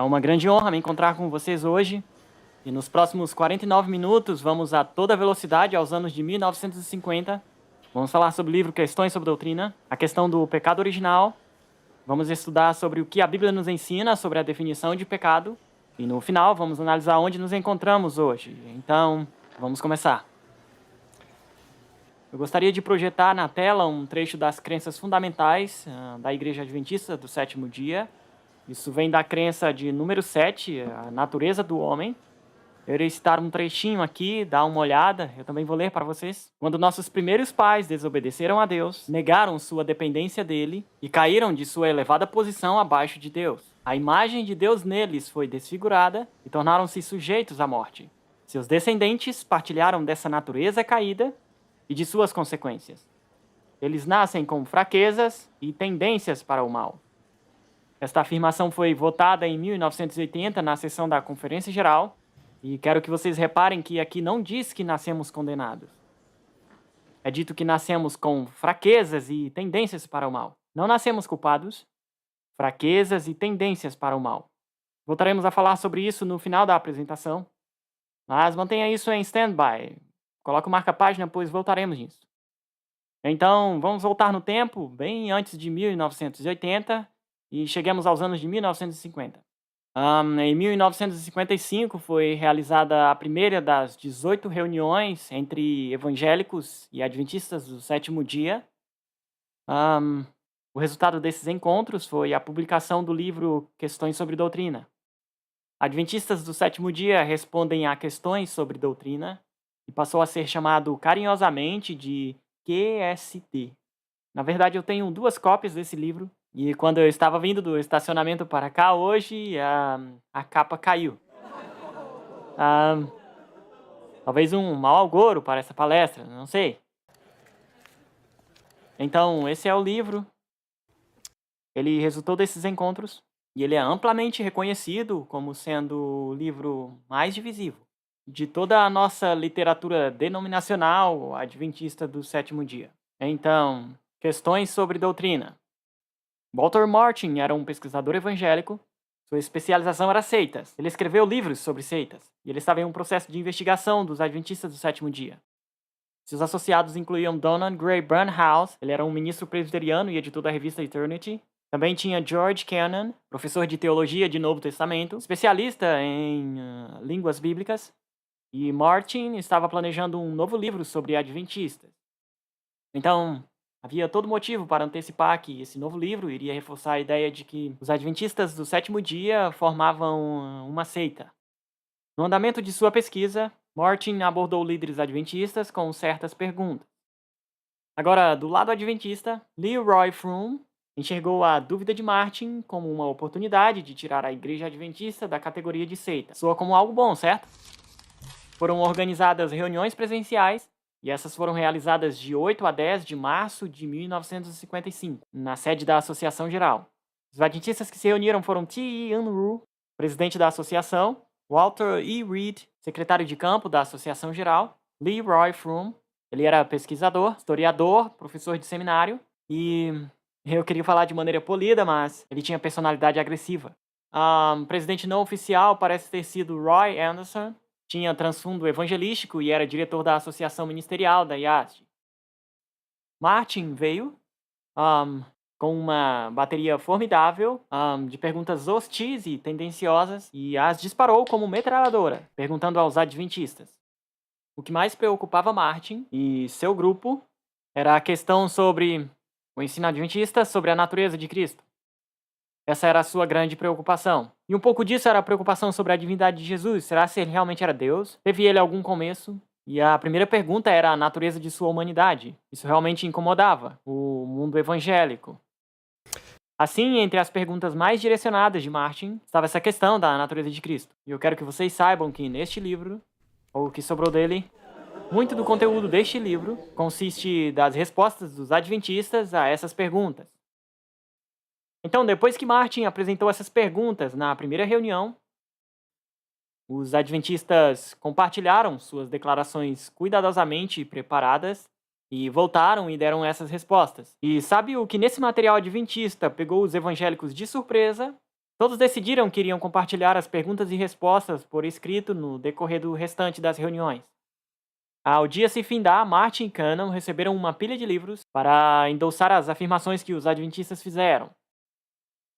É uma grande honra me encontrar com vocês hoje. E nos próximos 49 minutos, vamos a toda velocidade aos anos de 1950. Vamos falar sobre o livro Questões sobre Doutrina, a questão do pecado original. Vamos estudar sobre o que a Bíblia nos ensina sobre a definição de pecado. E no final, vamos analisar onde nos encontramos hoje. Então, vamos começar. Eu gostaria de projetar na tela um trecho das crenças fundamentais da Igreja Adventista do Sétimo Dia. Isso vem da crença de número 7, a natureza do homem. Eu irei citar um trechinho aqui, dá uma olhada, eu também vou ler para vocês. Quando nossos primeiros pais desobedeceram a Deus, negaram sua dependência dele e caíram de sua elevada posição abaixo de Deus. A imagem de Deus neles foi desfigurada e tornaram-se sujeitos à morte. Seus descendentes partilharam dessa natureza caída e de suas consequências. Eles nascem com fraquezas e tendências para o mal. Esta afirmação foi votada em 1980 na sessão da Conferência Geral, e quero que vocês reparem que aqui não diz que nascemos condenados. É dito que nascemos com fraquezas e tendências para o mal. Não nascemos culpados, fraquezas e tendências para o mal. Voltaremos a falar sobre isso no final da apresentação, mas mantenha isso em stand-by. Coloque o marca-página, pois voltaremos nisso. Então, vamos voltar no tempo, bem antes de 1980, e chegamos aos anos de 1950. Em 1955 foi realizada a primeira das 18 reuniões entre evangélicos e adventistas do sétimo dia. O resultado desses encontros foi a publicação do livro Questões sobre Doutrina. Adventistas do sétimo dia respondem a questões sobre doutrina e passou a ser chamado carinhosamente de QST. Na verdade, eu tenho 2 cópias desse livro. E quando eu estava vindo do estacionamento para cá hoje, a capa caiu. Talvez um mau agouro para essa palestra, não sei. Então, esse é o livro. Ele resultou desses encontros e ele é amplamente reconhecido como sendo o livro mais divisivo de toda a nossa literatura denominacional adventista do sétimo dia. Então, questões sobre doutrina. Walter Martin era um pesquisador evangélico. Sua especialização era seitas. Ele escreveu livros sobre seitas. E ele estava em um processo de investigação dos adventistas do sétimo dia. Seus associados incluíam Donald Gray Barnhouse. Ele era um ministro presbiteriano e editor da revista Eternity. Também tinha George Kennan, professor de teologia de Novo Testamento, especialista em línguas bíblicas. E Martin estava planejando um novo livro sobre adventistas. Então, havia todo motivo para antecipar que esse novo livro iria reforçar a ideia de que os adventistas do sétimo dia formavam uma seita. No andamento de sua pesquisa, Martin abordou líderes adventistas com certas perguntas. Agora, do lado adventista, Leroy Froome enxergou a dúvida de Martin como uma oportunidade de tirar a igreja adventista da categoria de seita. Soa como algo bom, certo? Foram organizadas reuniões presenciais e essas foram realizadas de 8 a 10 de março de 1955, na sede da Associação Geral. Os adventistas que se reuniram foram T. E. Unruh, presidente da associação, Walter E. Reed, secretário de campo da Associação Geral, Leroy Froome, ele era pesquisador, historiador, professor de seminário, e eu queria falar de maneira polida, mas ele tinha personalidade agressiva. O presidente não oficial parece ter sido Roy Anderson, tinha transfundo evangelístico e era diretor da associação ministerial da IASD. Martin veio com uma bateria formidável de perguntas hostis e tendenciosas e as disparou como metralhadora, perguntando aos adventistas. O que mais preocupava Martin e seu grupo era a questão sobre o ensino adventista sobre a natureza de Cristo. Essa era a sua grande preocupação. E um pouco disso era a preocupação sobre a divindade de Jesus. Será se ele realmente era Deus? Teve ele algum começo? E a primeira pergunta era a natureza de sua humanidade. Isso realmente incomodava o mundo evangélico. Assim, entre as perguntas mais direcionadas de Martin, estava essa questão da natureza de Cristo. E eu quero que vocês saibam que neste livro, ou o que sobrou dele, muito do conteúdo deste livro consiste das respostas dos adventistas a essas perguntas. Então, depois que Martin apresentou essas perguntas na primeira reunião, os adventistas compartilharam suas declarações cuidadosamente preparadas e voltaram e deram essas respostas. E sabe o que nesse material adventista pegou os evangélicos de surpresa? Todos decidiram que iriam compartilhar as perguntas e respostas por escrito no decorrer do restante das reuniões. Ao dia se findar, Martin e Cannon receberam uma pilha de livros para endossar as afirmações que os adventistas fizeram.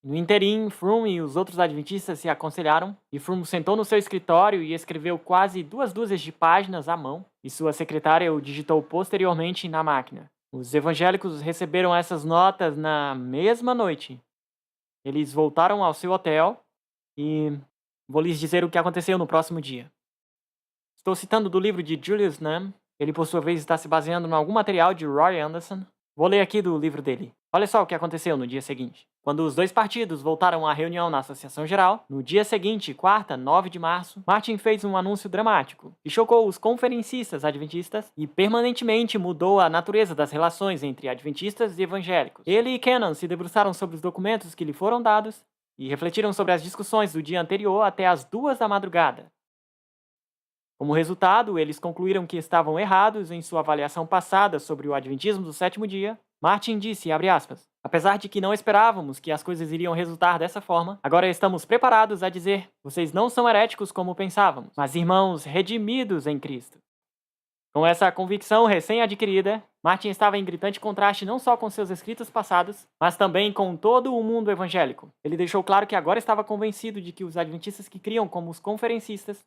No interim, Froome e os outros adventistas se aconselharam, e Froome sentou no seu escritório e escreveu quase 2 dúzias de páginas à mão, e sua secretária o digitou posteriormente na máquina. Os evangélicos receberam essas notas na mesma noite. Eles voltaram ao seu hotel e vou lhes dizer o que aconteceu no próximo dia. Estou citando do livro de Julius Nunn. Ele, por sua vez, está se baseando em algum material de Roy Anderson. Vou ler aqui do livro dele. Olha só o que aconteceu no dia seguinte. Quando os dois partidos voltaram à reunião na Associação Geral, no dia seguinte, quarta, 9 de março, Martin fez um anúncio dramático que chocou os conferencistas adventistas e permanentemente mudou a natureza das relações entre adventistas e evangélicos. Ele e Cannon se debruçaram sobre os documentos que lhe foram dados e refletiram sobre as discussões do dia anterior até as 2 da madrugada. Como resultado, eles concluíram que estavam errados em sua avaliação passada sobre o adventismo do sétimo dia. Martin disse, abre aspas, apesar de que não esperávamos que as coisas iriam resultar dessa forma, agora estamos preparados a dizer, vocês não são heréticos como pensávamos, mas irmãos redimidos em Cristo. Com essa convicção recém-adquirida, Martin estava em gritante contraste não só com seus escritos passados, mas também com todo o mundo evangélico. Ele deixou claro que agora estava convencido de que os adventistas que criam como os conferencistas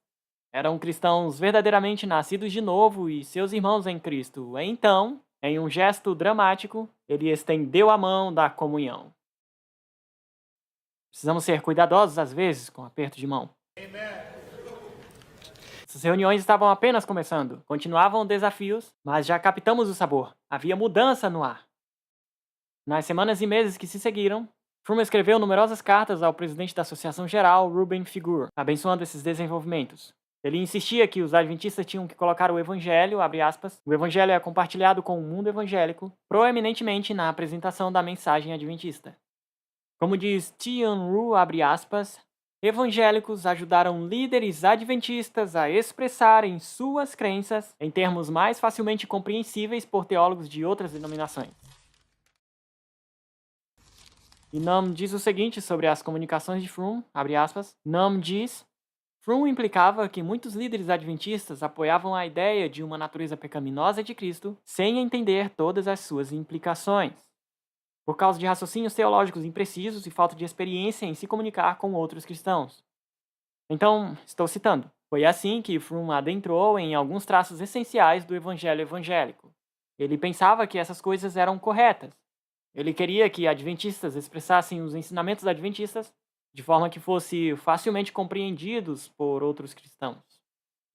eram cristãos verdadeiramente nascidos de novo e seus irmãos em Cristo. Então, em um gesto dramático, ele estendeu a mão da comunhão. Precisamos ser cuidadosos às vezes com aperto de mão. Essas reuniões estavam apenas começando. Continuavam desafios, mas já captamos o sabor. Havia mudança no ar. Nas semanas e meses que se seguiram, Froome escreveu numerosas cartas ao presidente da Associação Geral, Reuben Figur, abençoando esses desenvolvimentos. Ele insistia que os adventistas tinham que colocar o evangelho, abre aspas, o evangelho é compartilhado com o mundo evangélico, proeminentemente na apresentação da mensagem adventista. Como diz Tian Ru, abre aspas, evangélicos ajudaram líderes adventistas a expressarem suas crenças em termos mais facilmente compreensíveis por teólogos de outras denominações. E Nunn diz o seguinte sobre as comunicações de Froome, abre aspas, Nunn diz, Froome implicava que muitos líderes adventistas apoiavam a ideia de uma natureza pecaminosa de Cristo sem entender todas as suas implicações, por causa de raciocínios teológicos imprecisos e falta de experiência em se comunicar com outros cristãos. Então, estou citando, foi assim que Froome adentrou em alguns traços essenciais do evangelho evangélico. Ele pensava que essas coisas eram corretas. Ele queria que adventistas expressassem os ensinamentos adventistas de forma que fosse facilmente compreendidos por outros cristãos.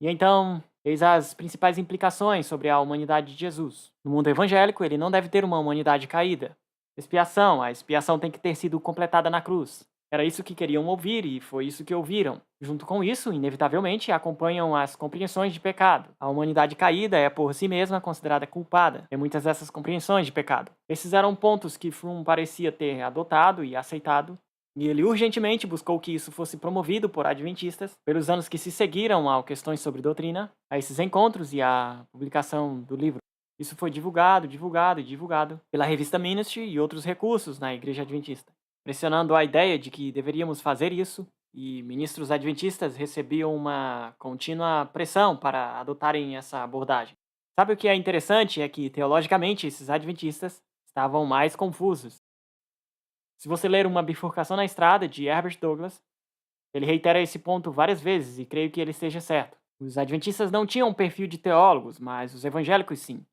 E então, eis as principais implicações sobre a humanidade de Jesus. No mundo evangélico, ele não deve ter uma humanidade caída. Expiação, a expiação tem que ter sido completada na cruz. Era isso que queriam ouvir e foi isso que ouviram. Junto com isso, inevitavelmente, acompanham as compreensões de pecado. A humanidade caída é por si mesma considerada culpada em muitas dessas compreensões de pecado. Esses eram pontos que Froome parecia ter adotado e aceitado, e ele urgentemente buscou que isso fosse promovido por adventistas pelos anos que se seguiram ao questões sobre doutrina, a esses encontros e a publicação do livro. Isso foi divulgado pela revista Ministry e outros recursos na Igreja Adventista, pressionando a ideia de que deveríamos fazer isso, e ministros adventistas recebiam uma contínua pressão para adotarem essa abordagem. Sabe o que é interessante? É que, teologicamente, esses adventistas estavam mais confusos. Se você ler Uma Bifurcação na Estrada, de Herbert Douglas, ele reitera esse ponto várias vezes e creio que ele esteja certo. Os adventistas não tinham um perfil de teólogos, mas os evangélicos sim.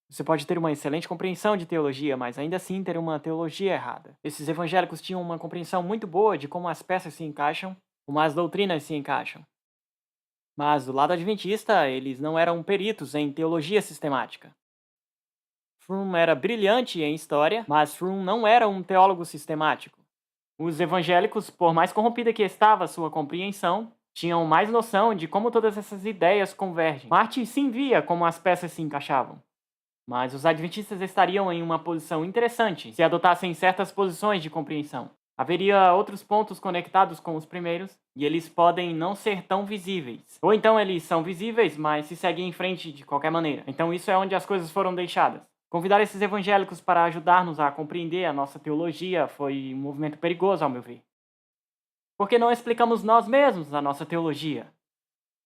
Você pode ter uma excelente compreensão de teologia, mas ainda assim ter uma teologia errada. Esses evangélicos tinham uma compreensão muito boa de como as peças se encaixam, como as doutrinas se encaixam. Mas do lado adventista, eles não eram peritos em teologia sistemática. Froome era brilhante em história, mas Froome não era um teólogo sistemático. Os evangélicos, por mais corrompida que estava sua compreensão, tinham mais noção de como todas essas ideias convergem. Martin sim via como as peças se encaixavam. Mas os adventistas estariam em uma posição interessante se adotassem certas posições de compreensão. Haveria outros pontos conectados com os primeiros, e eles podem não ser tão visíveis. Ou então eles são visíveis, mas se seguem em frente de qualquer maneira. Então isso é onde as coisas foram deixadas. Convidar esses evangélicos para ajudar-nos a compreender a nossa teologia foi um movimento perigoso, ao meu ver. Por que não explicamos nós mesmos a nossa teologia?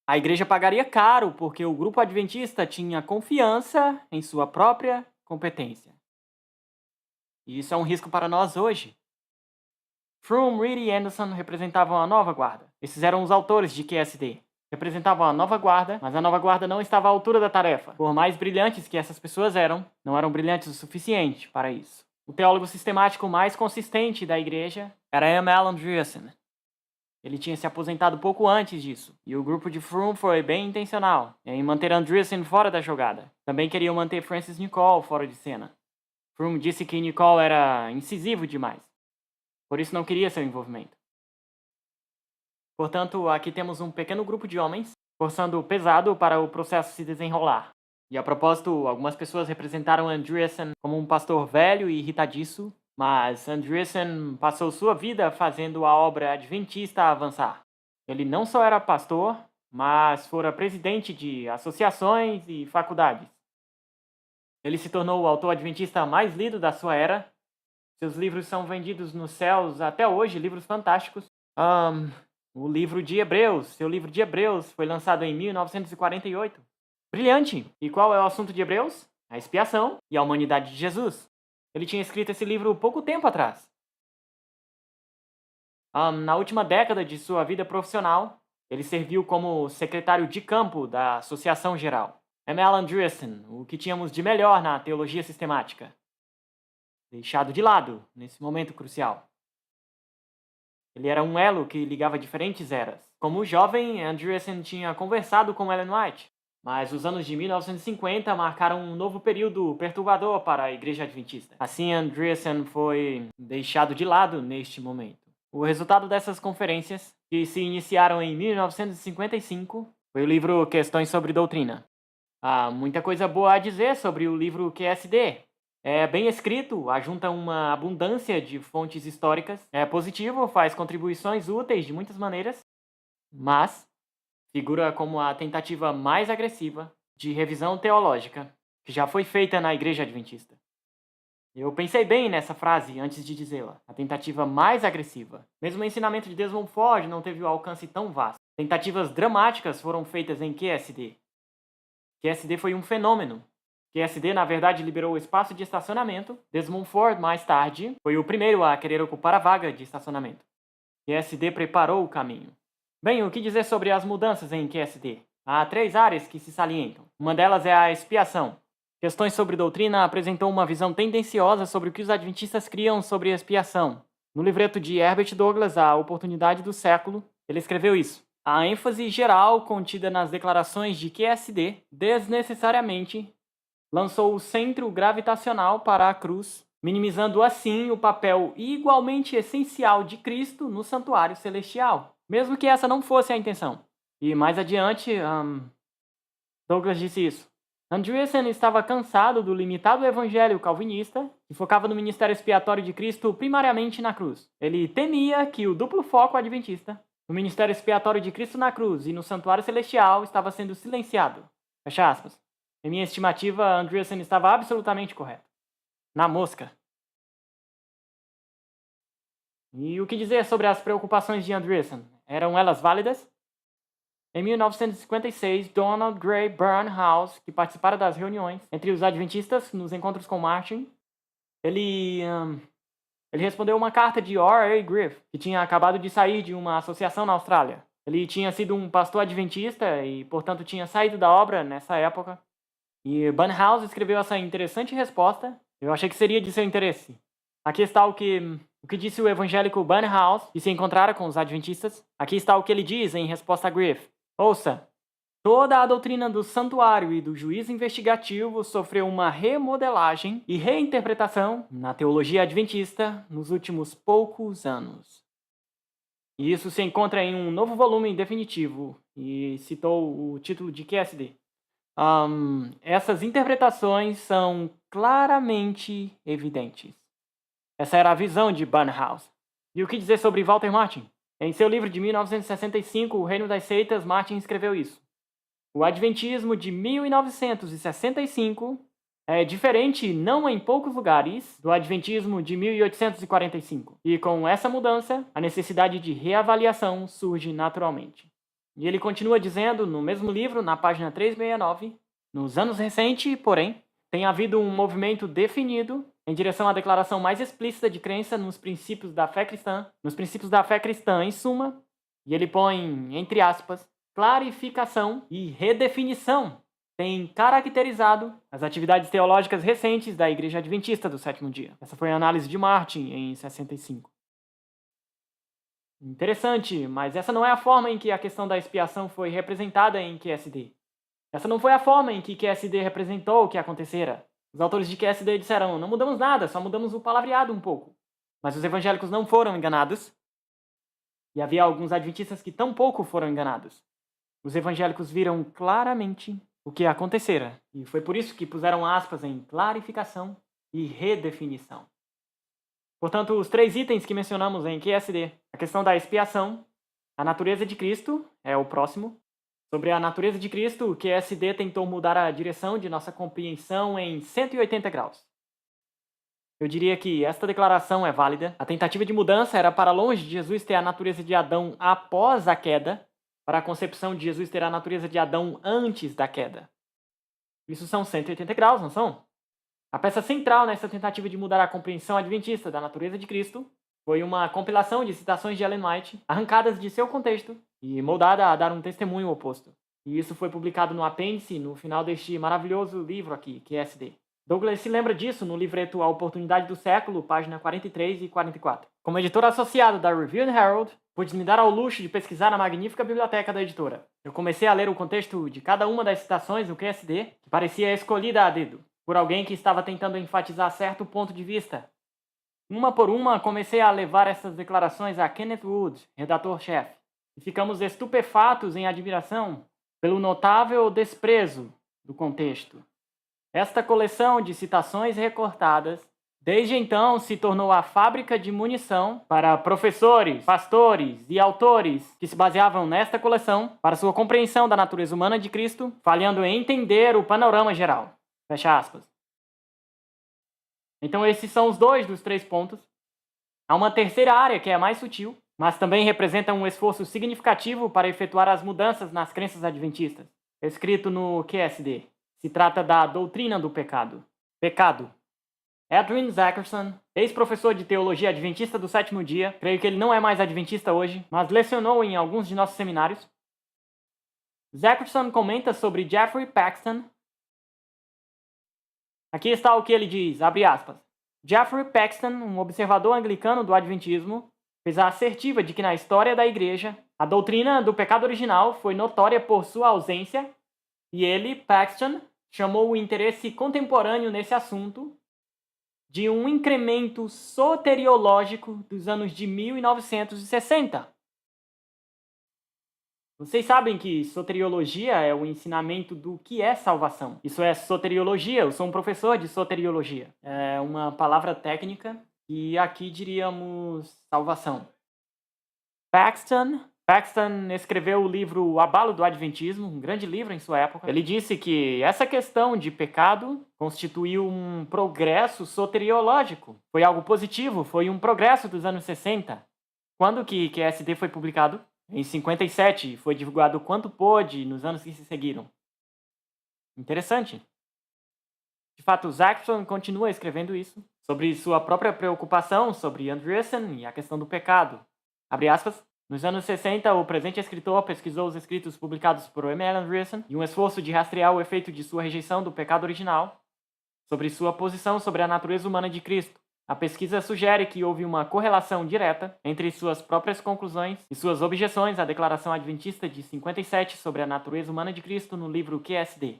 A igreja pagaria caro porque o grupo adventista tinha confiança em sua própria competência. E isso é um risco para nós hoje. Froom, Reed e Anderson representavam a nova guarda. Esses eram os autores de QSD. Representavam a nova guarda, mas a nova guarda não estava à altura da tarefa. Por mais brilhantes que essas pessoas eram, não eram brilhantes o suficiente para isso. O teólogo sistemático mais consistente da igreja era M. Alan Andreasen. Ele tinha se aposentado pouco antes disso, e o grupo de Froom foi bem intencional em manter Andreasen fora da jogada. Também queriam manter Francis Nicole fora de cena. Froom disse que Nicole era incisivo demais, por isso não queria seu envolvimento. Portanto, aqui temos um pequeno grupo de homens forçando pesado para o processo se desenrolar. E a propósito, algumas pessoas representaram Andreasen como um pastor velho e irritadiço, mas Andreasen passou sua vida fazendo a obra adventista avançar. Ele não só era pastor, mas fora presidente de associações e faculdades. Ele se tornou o autor adventista mais lido da sua era. Seus livros são vendidos nos céus até hoje, livros fantásticos. O livro de Hebreus, seu livro de Hebreus foi lançado em 1948. Brilhante! E qual é o assunto de Hebreus? A expiação e a humanidade de Jesus. Ele tinha escrito esse livro pouco tempo atrás. Na última década de sua vida profissional, ele serviu como secretário de campo da Associação Geral. M. Alan Andreasen, o que tínhamos de melhor na teologia sistemática. Deixado de lado nesse momento crucial. Ele era um elo que ligava diferentes eras. Como jovem, Andreasen tinha conversado com Ellen White, mas os anos de 1950 marcaram um novo período perturbador para a Igreja Adventista. Assim, Andreasen foi deixado de lado neste momento. O resultado dessas conferências, que se iniciaram em 1955, foi o livro Questões sobre Doutrina. Há muita coisa boa a dizer sobre o livro QSD. É bem escrito, ajunta uma abundância de fontes históricas, é positivo, faz contribuições úteis de muitas maneiras, mas figura como a tentativa mais agressiva de revisão teológica que já foi feita na Igreja Adventista. Eu pensei bem nessa frase antes de dizê-la. A tentativa mais agressiva. Mesmo o ensinamento de Desmond Ford não teve um alcance tão vasto. Tentativas dramáticas foram feitas em QSD. QSD foi um fenômeno. QSD, na verdade, liberou o espaço de estacionamento. Desmond Ford, mais tarde, foi o primeiro a querer ocupar a vaga de estacionamento. QSD preparou o caminho. Bem, o que dizer sobre as mudanças em QSD? Há 3 áreas que se salientam. Uma delas é a expiação. Questões sobre Doutrina apresentou uma visão tendenciosa sobre o que os adventistas criam sobre expiação. No livreto de Herbert Douglas, A Oportunidade do Século, ele escreveu isso. A ênfase geral contida nas declarações de QSD desnecessariamente lançou o centro gravitacional para a cruz, minimizando assim o papel igualmente essencial de Cristo no santuário celestial, mesmo que essa não fosse a intenção. E mais adiante, Douglas disse isso. Andreasen estava cansado do limitado evangelho calvinista, que focava no ministério expiatório de Cristo primariamente na cruz. Ele temia que o duplo foco adventista, no ministério expiatório de Cristo na cruz e no santuário celestial, estava sendo silenciado. Fecha aspas. Em minha estimativa, Andreasen estava absolutamente correto. Na mosca. E o que dizer sobre as preocupações de Andreasen? Eram elas válidas? Em 1956, Donald Gray Barnhouse, que participara das reuniões entre os adventistas nos encontros com Martin, ele respondeu uma carta de R.A. Griff, que tinha acabado de sair de uma associação na Austrália. Ele tinha sido um pastor adventista e, portanto, tinha saído da obra nessa época. E Barnhouse escreveu essa interessante resposta. Eu achei que seria de seu interesse. Aqui está o que disse o evangélico Barnhouse, que se encontrara com os adventistas. Aqui está o que ele diz em resposta a Griff. Ouça, toda a doutrina do santuário e do juízo investigativo sofreu uma remodelagem e reinterpretação na teologia adventista nos últimos poucos anos. E isso se encontra em um novo volume definitivo, e citou o título de QSD. Essas interpretações são claramente evidentes. Essa era a visão de Barnhouse. E o que dizer sobre Walter Martin? Em seu livro de 1965, O Reino das Seitas, Martin escreveu isso. O Adventismo de 1965 é diferente, não em poucos lugares, do Adventismo de 1845. E com essa mudança, a necessidade de reavaliação surge naturalmente. E ele continua dizendo, no mesmo livro, na página 369, nos anos recentes, porém, tem havido um movimento definido em direção à declaração mais explícita de crença nos princípios da fé cristã, em suma, e ele põe, entre aspas, clarificação e redefinição tem caracterizado as atividades teológicas recentes da Igreja Adventista do Sétimo Dia. Essa foi a análise de Martin, em 65. Interessante, mas essa não é a forma em que a questão da expiação foi representada em QSD. Essa não foi a forma em que QSD representou o que acontecera. Os autores de QSD disseram, não mudamos nada, só mudamos o palavreado um pouco. Mas os evangélicos não foram enganados. E havia alguns adventistas que tampouco foram enganados. Os evangélicos viram claramente o que acontecera. E foi por isso que puseram aspas em clarificação e redefinição. Portanto, os 3 itens que mencionamos em QSD, a questão da expiação, a natureza de Cristo, é o próximo. Sobre a natureza de Cristo, o QSD tentou mudar a direção de nossa compreensão em 180 graus. Eu diria que esta declaração é válida. A tentativa de mudança era para longe de Jesus ter a natureza de Adão após a queda, para a concepção de Jesus ter a natureza de Adão antes da queda. Isso são 180 graus, não são? A peça central nessa tentativa de mudar a compreensão adventista da natureza de Cristo foi uma compilação de citações de Ellen White, arrancadas de seu contexto e moldada a dar um testemunho oposto. E isso foi publicado no apêndice no final deste maravilhoso livro aqui, QSD. Douglas se lembra disso no livreto A Oportunidade do Século, página 43 e 44. Como editor associado da Review and Herald, pude me dar ao luxo de pesquisar na magnífica biblioteca da editora. Eu comecei a ler o contexto de cada uma das citações do QSD, que parecia escolhida a dedo, por alguém que estava tentando enfatizar certo ponto de vista. Uma por uma, comecei a levar essas declarações a Kenneth Wood, redator-chefe, e ficamos estupefatos em admiração pelo notável desprezo do contexto. Esta coleção de citações recortadas, desde então, se tornou a fábrica de munição para professores, pastores e autores que se baseavam nesta coleção para sua compreensão da natureza humana de Cristo, falhando em entender o panorama geral. Fecha aspas. Então esses são os 2 dos 3 pontos. Há uma terceira área que é mais sutil, mas também representa um esforço significativo para efetuar as mudanças nas crenças adventistas. Escrito no QSD. Se trata da doutrina do pecado. Pecado. Edwin Zackerson, ex-professor de teologia adventista do Sétimo Dia, creio que ele não é mais adventista hoje, mas lecionou em alguns de nossos seminários. Zackerson comenta sobre Jeffrey Paxton. Aqui está o que ele diz, abre aspas. Jeffrey Paxton, um observador anglicano do adventismo, fez a assertiva de que na história da igreja, a doutrina do pecado original foi notória por sua ausência, e ele, Paxton, chamou o interesse contemporâneo nesse assunto de um incremento soteriológico dos anos de 1960. Vocês sabem que soteriologia é o ensinamento do que é salvação. Isso é soteriologia, eu sou um professor de soteriologia. É uma palavra técnica e aqui diríamos salvação. Paxton escreveu o livro O Abalo do Adventismo, um grande livro em sua época. Ele disse que essa questão de pecado constituiu um progresso soteriológico. Foi algo positivo, foi um progresso dos anos 60. Quando que QSD foi publicado? Em 57, foi divulgado quanto pôde nos anos que se seguiram. Interessante. De fato, Zackerson continua escrevendo isso, sobre sua própria preocupação sobre Andreessen e a questão do pecado. Abre aspas. Nos anos 60, o presente escritor pesquisou os escritos publicados por M.L. Andreessen e um esforço de rastrear o efeito de sua rejeição do pecado original sobre sua posição sobre a natureza humana de Cristo. A pesquisa sugere que houve uma correlação direta entre suas próprias conclusões e suas objeções à Declaração Adventista de 57 sobre a natureza humana de Cristo no livro QSD,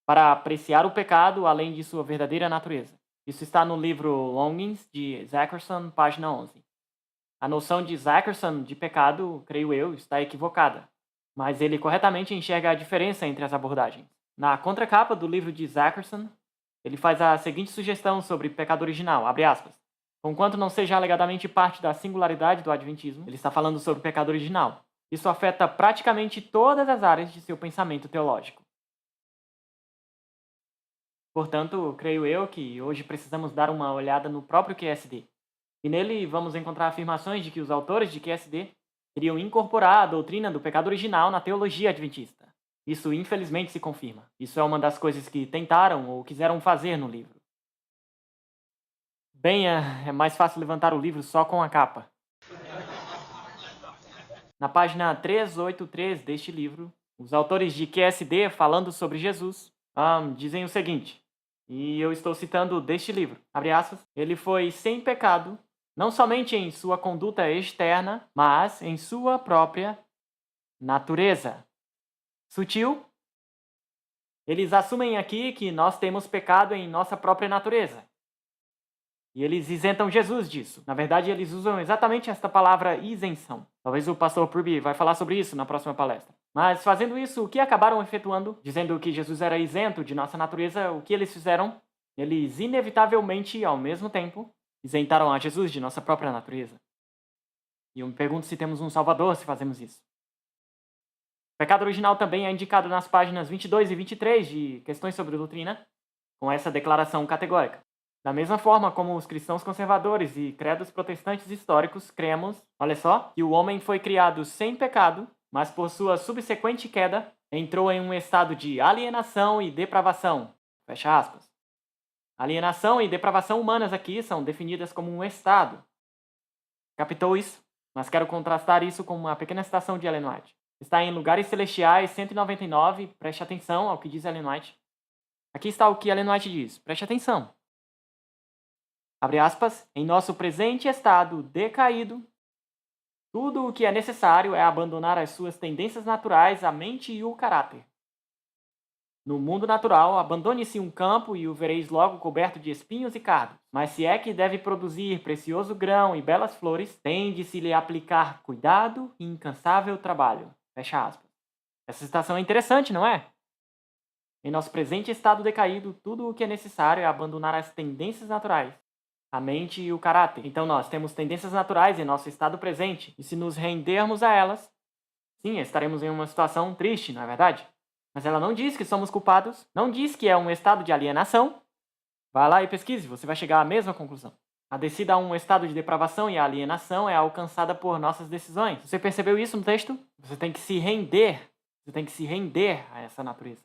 para apreciar o pecado além de sua verdadeira natureza. Isso está no livro Longings, de Zackerson, página 11. A noção de Zackerson de pecado, creio eu, está equivocada, mas ele corretamente enxerga a diferença entre as abordagens. Na contracapa do livro de Zackerson, ele faz a seguinte sugestão sobre pecado original, abre aspas. Conquanto não seja alegadamente parte da singularidade do adventismo, ele está falando sobre pecado original. Isso afeta praticamente todas as áreas de seu pensamento teológico. Portanto, creio eu que hoje precisamos dar uma olhada no próprio QSD. E nele vamos encontrar afirmações de que os autores de QSD teriam incorporar a doutrina do pecado original na teologia adventista. Isso infelizmente se confirma. Isso é uma das coisas que tentaram ou quiseram fazer no livro. Bem, é mais fácil levantar o livro só com a capa. Na página 383 deste livro, os autores de QSD, falando sobre Jesus, dizem o seguinte, e eu estou citando deste livro, abre aspas, ele foi sem pecado, não somente em sua conduta externa, mas em sua própria natureza. Sutil? Eles assumem aqui que nós temos pecado em nossa própria natureza. E eles isentam Jesus disso. Na verdade, eles usam exatamente esta palavra isenção. Talvez o pastor Purby vai falar sobre isso na próxima palestra. Mas fazendo isso, o que acabaram efetuando? Dizendo que Jesus era isento de nossa natureza, o que eles fizeram? Eles inevitavelmente, ao mesmo tempo, isentaram a Jesus de nossa própria natureza. E eu me pergunto se temos um Salvador se fazemos isso. O pecado original também é indicado nas páginas 22 e 23 de Questões sobre Doutrina, com essa declaração categórica. Da mesma forma como os cristãos conservadores e credos protestantes históricos, cremos, olha só, que o homem foi criado sem pecado, mas por sua subsequente queda, entrou em um estado de alienação e depravação. Fecha aspas. Alienação e depravação humanas aqui são definidas como um estado. Captou isso? Mas quero contrastar isso com uma pequena citação de Ellen White. Está em Lugares Celestiais 199, preste atenção ao que diz Ellen White. Aqui está o que Ellen White diz, preste atenção. Abre aspas, em nosso presente estado decaído, tudo o que é necessário é abandonar as suas tendências naturais, a mente e o caráter. No mundo natural, abandone-se um campo e o vereis logo coberto de espinhos e cardos. Mas se é que deve produzir precioso grão e belas flores, tem de se lhe aplicar cuidado e incansável trabalho. Fecha aspas. Essa citação é interessante, não é? Em nosso presente estado decaído, tudo o que é necessário é abandonar as tendências naturais, a mente e o caráter. Então nós temos tendências naturais em nosso estado presente, e se nos rendermos a elas, sim, estaremos em uma situação triste, não é verdade? Mas ela não diz que somos culpados, não diz que é um estado de alienação. Vá lá e pesquise, você vai chegar à mesma conclusão. A descida a um estado de depravação e alienação é alcançada por nossas decisões. Você percebeu isso no texto? Você tem que se render a essa natureza.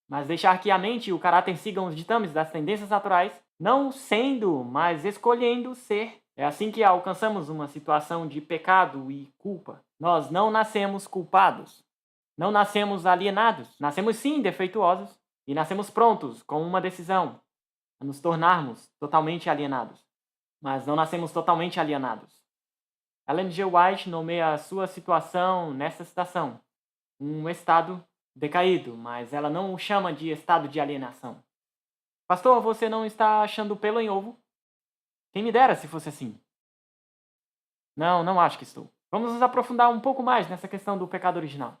Mas deixar que a mente e o caráter sigam os ditames das tendências naturais, não sendo, mas escolhendo ser. É assim que alcançamos uma situação de pecado e culpa. Nós não nascemos culpados. Não nascemos alienados. Nascemos sim defeituosos. E nascemos prontos, com uma decisão, a nos tornarmos totalmente alienados. Mas não nascemos totalmente alienados. Ellen G. White nomeia a sua situação nessa citação um estado decaído, mas ela não o chama de estado de alienação. Pastor, você não está achando pelo em ovo? Quem me dera se fosse assim. Não acho que estou. Vamos nos aprofundar um pouco mais nessa questão do pecado original.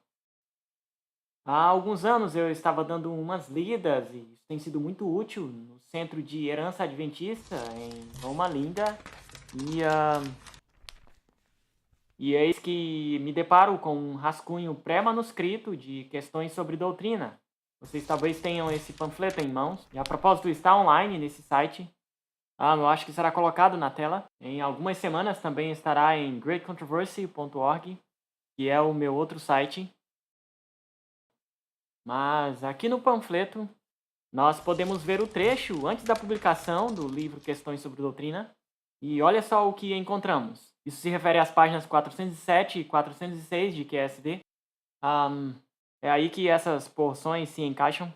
Há alguns anos eu estava dando umas lidas, e isso tem sido muito útil, no Centro de Herança Adventista, em Loma Linda, e eis que me deparo com um rascunho pré-manuscrito de questões sobre doutrina. Vocês talvez tenham esse panfleto em mãos, e a propósito está online nesse site. Eu acho que será colocado na tela. Em algumas semanas também estará em greatcontroversy.org, que é o meu outro site. Mas aqui no panfleto, nós podemos ver o trecho antes da publicação do livro Questões sobre Doutrina. E olha só o que encontramos. Isso se refere às páginas 407 e 406 de QSD. É aí que essas porções se encaixam.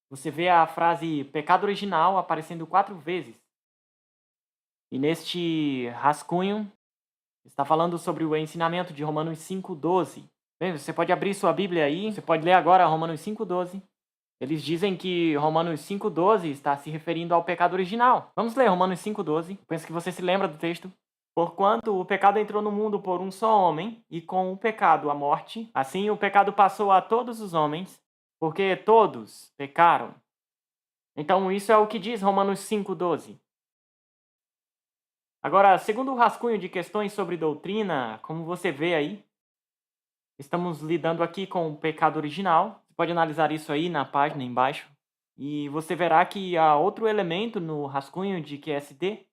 Você vê a frase pecado original aparecendo 4 vezes. E neste rascunho, está falando sobre o ensinamento de Romanos 5,12. Bem, você pode abrir sua Bíblia aí, você pode ler agora Romanos 5,12. Eles dizem que Romanos 5,12 está se referindo ao pecado original. Vamos ler Romanos 5,12. Penso que você se lembra do texto. Porquanto o pecado entrou no mundo por um só homem, e com o pecado a morte, assim o pecado passou a todos os homens, porque todos pecaram. Então isso é o que diz Romanos 5,12. Agora, segundo o rascunho de questões sobre doutrina, como você vê aí, estamos lidando aqui com o pecado original. Você pode analisar isso aí na página embaixo. E você verá que há outro elemento no rascunho de QSD,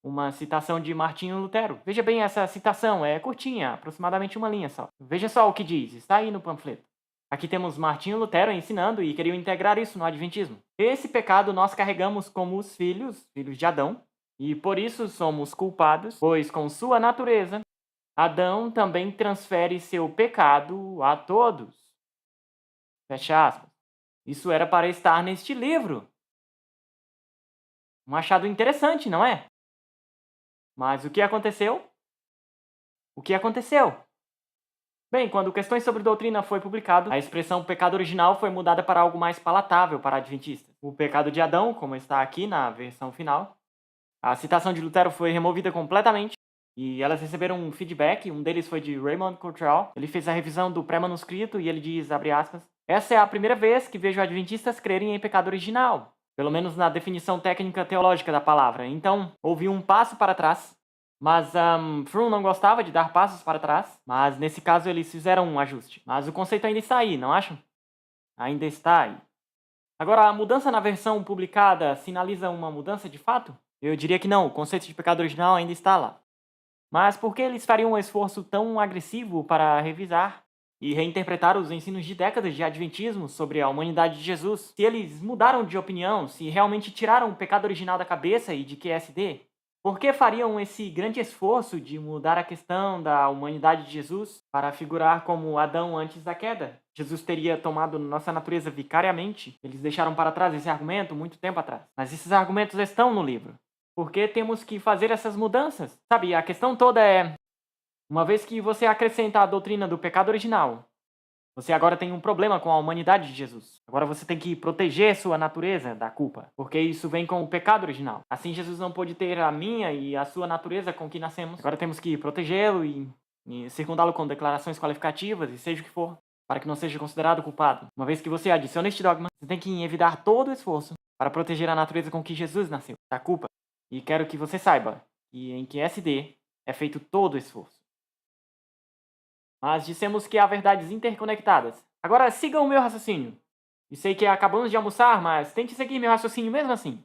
uma citação de Martinho Lutero. Veja bem essa citação, é curtinha, aproximadamente uma linha só. Veja só o que diz, está aí no panfleto. Aqui temos Martinho Lutero ensinando e queriam integrar isso no Adventismo. Esse pecado nós carregamos como os filhos de Adão, e por isso somos culpados, pois com sua natureza, Adão também transfere seu pecado a todos. Fecha aspas. Isso era para estar neste livro. Um achado interessante, não é? Mas o que aconteceu? O que aconteceu? Bem, quando Questões sobre Doutrina foi publicado, a expressão pecado original foi mudada para algo mais palatável para adventistas. O pecado de Adão, como está aqui na versão final, a citação de Lutero foi removida completamente e elas receberam um feedback, um deles foi de Raymond Cottrell. Ele fez a revisão do pré-manuscrito e ele diz, abre aspas, essa é a primeira vez que vejo adventistas crerem em pecado original, pelo menos na definição técnica teológica da palavra. Então, houve um passo para trás, mas Fromm não gostava de dar passos para trás, mas nesse caso eles fizeram um ajuste. Mas o conceito ainda está aí, não acham? Ainda está aí. Agora, a mudança na versão publicada sinaliza uma mudança de fato? Eu diria que não, o conceito de pecado original ainda está lá. Mas por que eles fariam um esforço tão agressivo para revisar e reinterpretar os ensinos de décadas de adventismo sobre a humanidade de Jesus? Se eles mudaram de opinião, se realmente tiraram o pecado original da cabeça e de QSD, por que fariam esse grande esforço de mudar a questão da humanidade de Jesus para figurar como Adão antes da queda? Jesus teria tomado nossa natureza vicariamente? Eles deixaram para trás esse argumento muito tempo atrás. Mas esses argumentos estão no livro. Por que temos que fazer essas mudanças? Sabe, a questão toda é, uma vez que você acrescenta a doutrina do pecado original, você agora tem um problema com a humanidade de Jesus. Agora você tem que proteger sua natureza da culpa, porque isso vem com o pecado original. Assim Jesus não pôde ter a minha e a sua natureza com que nascemos. Agora temos que protegê-lo e circundá-lo com declarações qualificativas e seja o que for, para que não seja considerado culpado. Uma vez que você adiciona este dogma, você tem que evitar todo o esforço para proteger a natureza com que Jesus nasceu, da culpa. E quero que você saiba que em QSD é feito todo o esforço. Mas dissemos que há verdades interconectadas. Agora sigam o meu raciocínio. E sei que acabamos de almoçar, mas tente seguir meu raciocínio mesmo assim.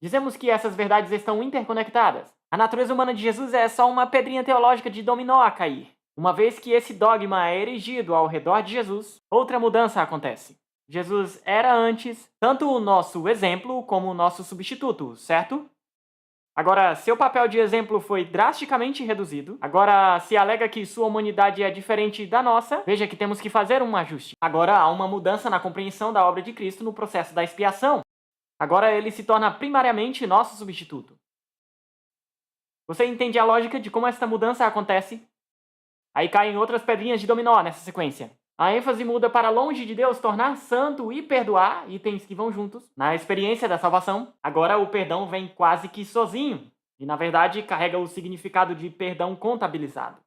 Dizemos que essas verdades estão interconectadas. A natureza humana de Jesus é só uma pedrinha teológica de dominó a cair. Uma vez que esse dogma é erigido ao redor de Jesus, outra mudança acontece. Jesus era antes tanto o nosso exemplo como o nosso substituto, certo? Agora, seu papel de exemplo foi drasticamente reduzido. Agora, se alega que sua humanidade é diferente da nossa, veja que temos que fazer um ajuste. Agora, há uma mudança na compreensão da obra de Cristo no processo da expiação. Agora, ele se torna primariamente nosso substituto. Você entende a lógica de como esta mudança acontece? Aí caem outras pedrinhas de dominó nessa sequência. A ênfase muda para longe de Deus tornar santo e perdoar, itens que vão juntos. Na experiência da salvação, agora o perdão vem quase que sozinho, e na verdade carrega o significado de perdão contabilizado.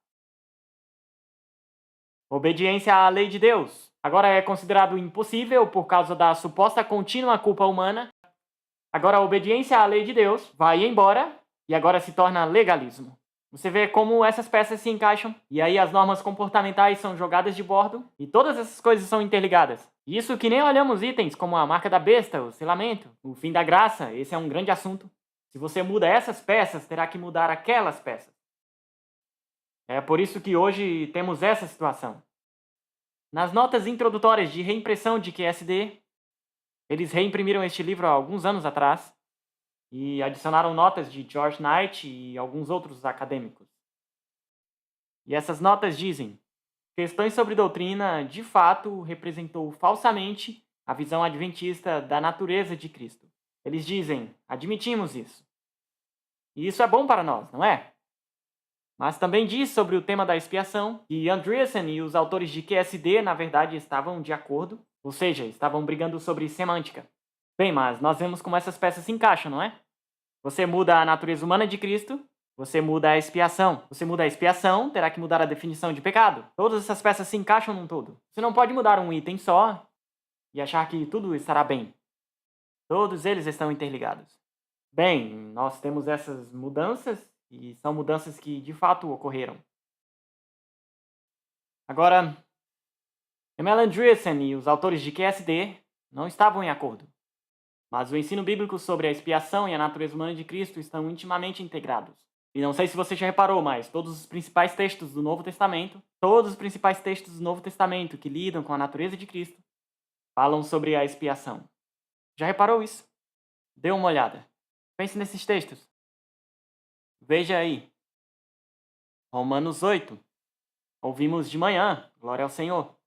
Obediência à lei de Deus. Agora é considerado impossível por causa da suposta contínua culpa humana. Agora a obediência à lei de Deus vai embora e agora se torna legalismo. Você vê como essas peças se encaixam, e aí as normas comportamentais são jogadas de bordo, e todas essas coisas são interligadas. Isso que nem olhamos itens como a marca da besta, o selamento, o fim da graça, esse é um grande assunto. Se você muda essas peças, terá que mudar aquelas peças. É por isso que hoje temos essa situação. Nas notas introdutórias de reimpressão de QSD, eles reimprimiram este livro há alguns anos atrás, e adicionaram notas de George Knight e alguns outros acadêmicos. E essas notas dizem: Questões sobre Doutrina, de fato, representou falsamente a visão adventista da natureza de Cristo. Eles dizem: admitimos isso. E isso é bom para nós, não é? Mas também diz sobre o tema da expiação que Andreasen e os autores de QSD, na verdade, estavam de acordo, ou seja, estavam brigando sobre semântica. Bem, mas nós vemos como essas peças se encaixam, não é? Você muda a natureza humana de Cristo, você muda a expiação. Você muda a expiação, terá que mudar a definição de pecado. Todas essas peças se encaixam num todo. Você não pode mudar um item só e achar que tudo estará bem. Todos eles estão interligados. Bem, nós temos essas mudanças e são mudanças que de fato ocorreram. Agora, Emil Andreessen e os autores de QSD não estavam em acordo. Mas o ensino bíblico sobre a expiação e a natureza humana de Cristo estão intimamente integrados. E não sei se você já reparou, mas todos os principais textos do Novo Testamento, que lidam com a natureza de Cristo, falam sobre a expiação. Já reparou isso? Dê uma olhada. Pense nesses textos. Veja aí. Romanos 8. Ouvimos de manhã, glória ao Senhor.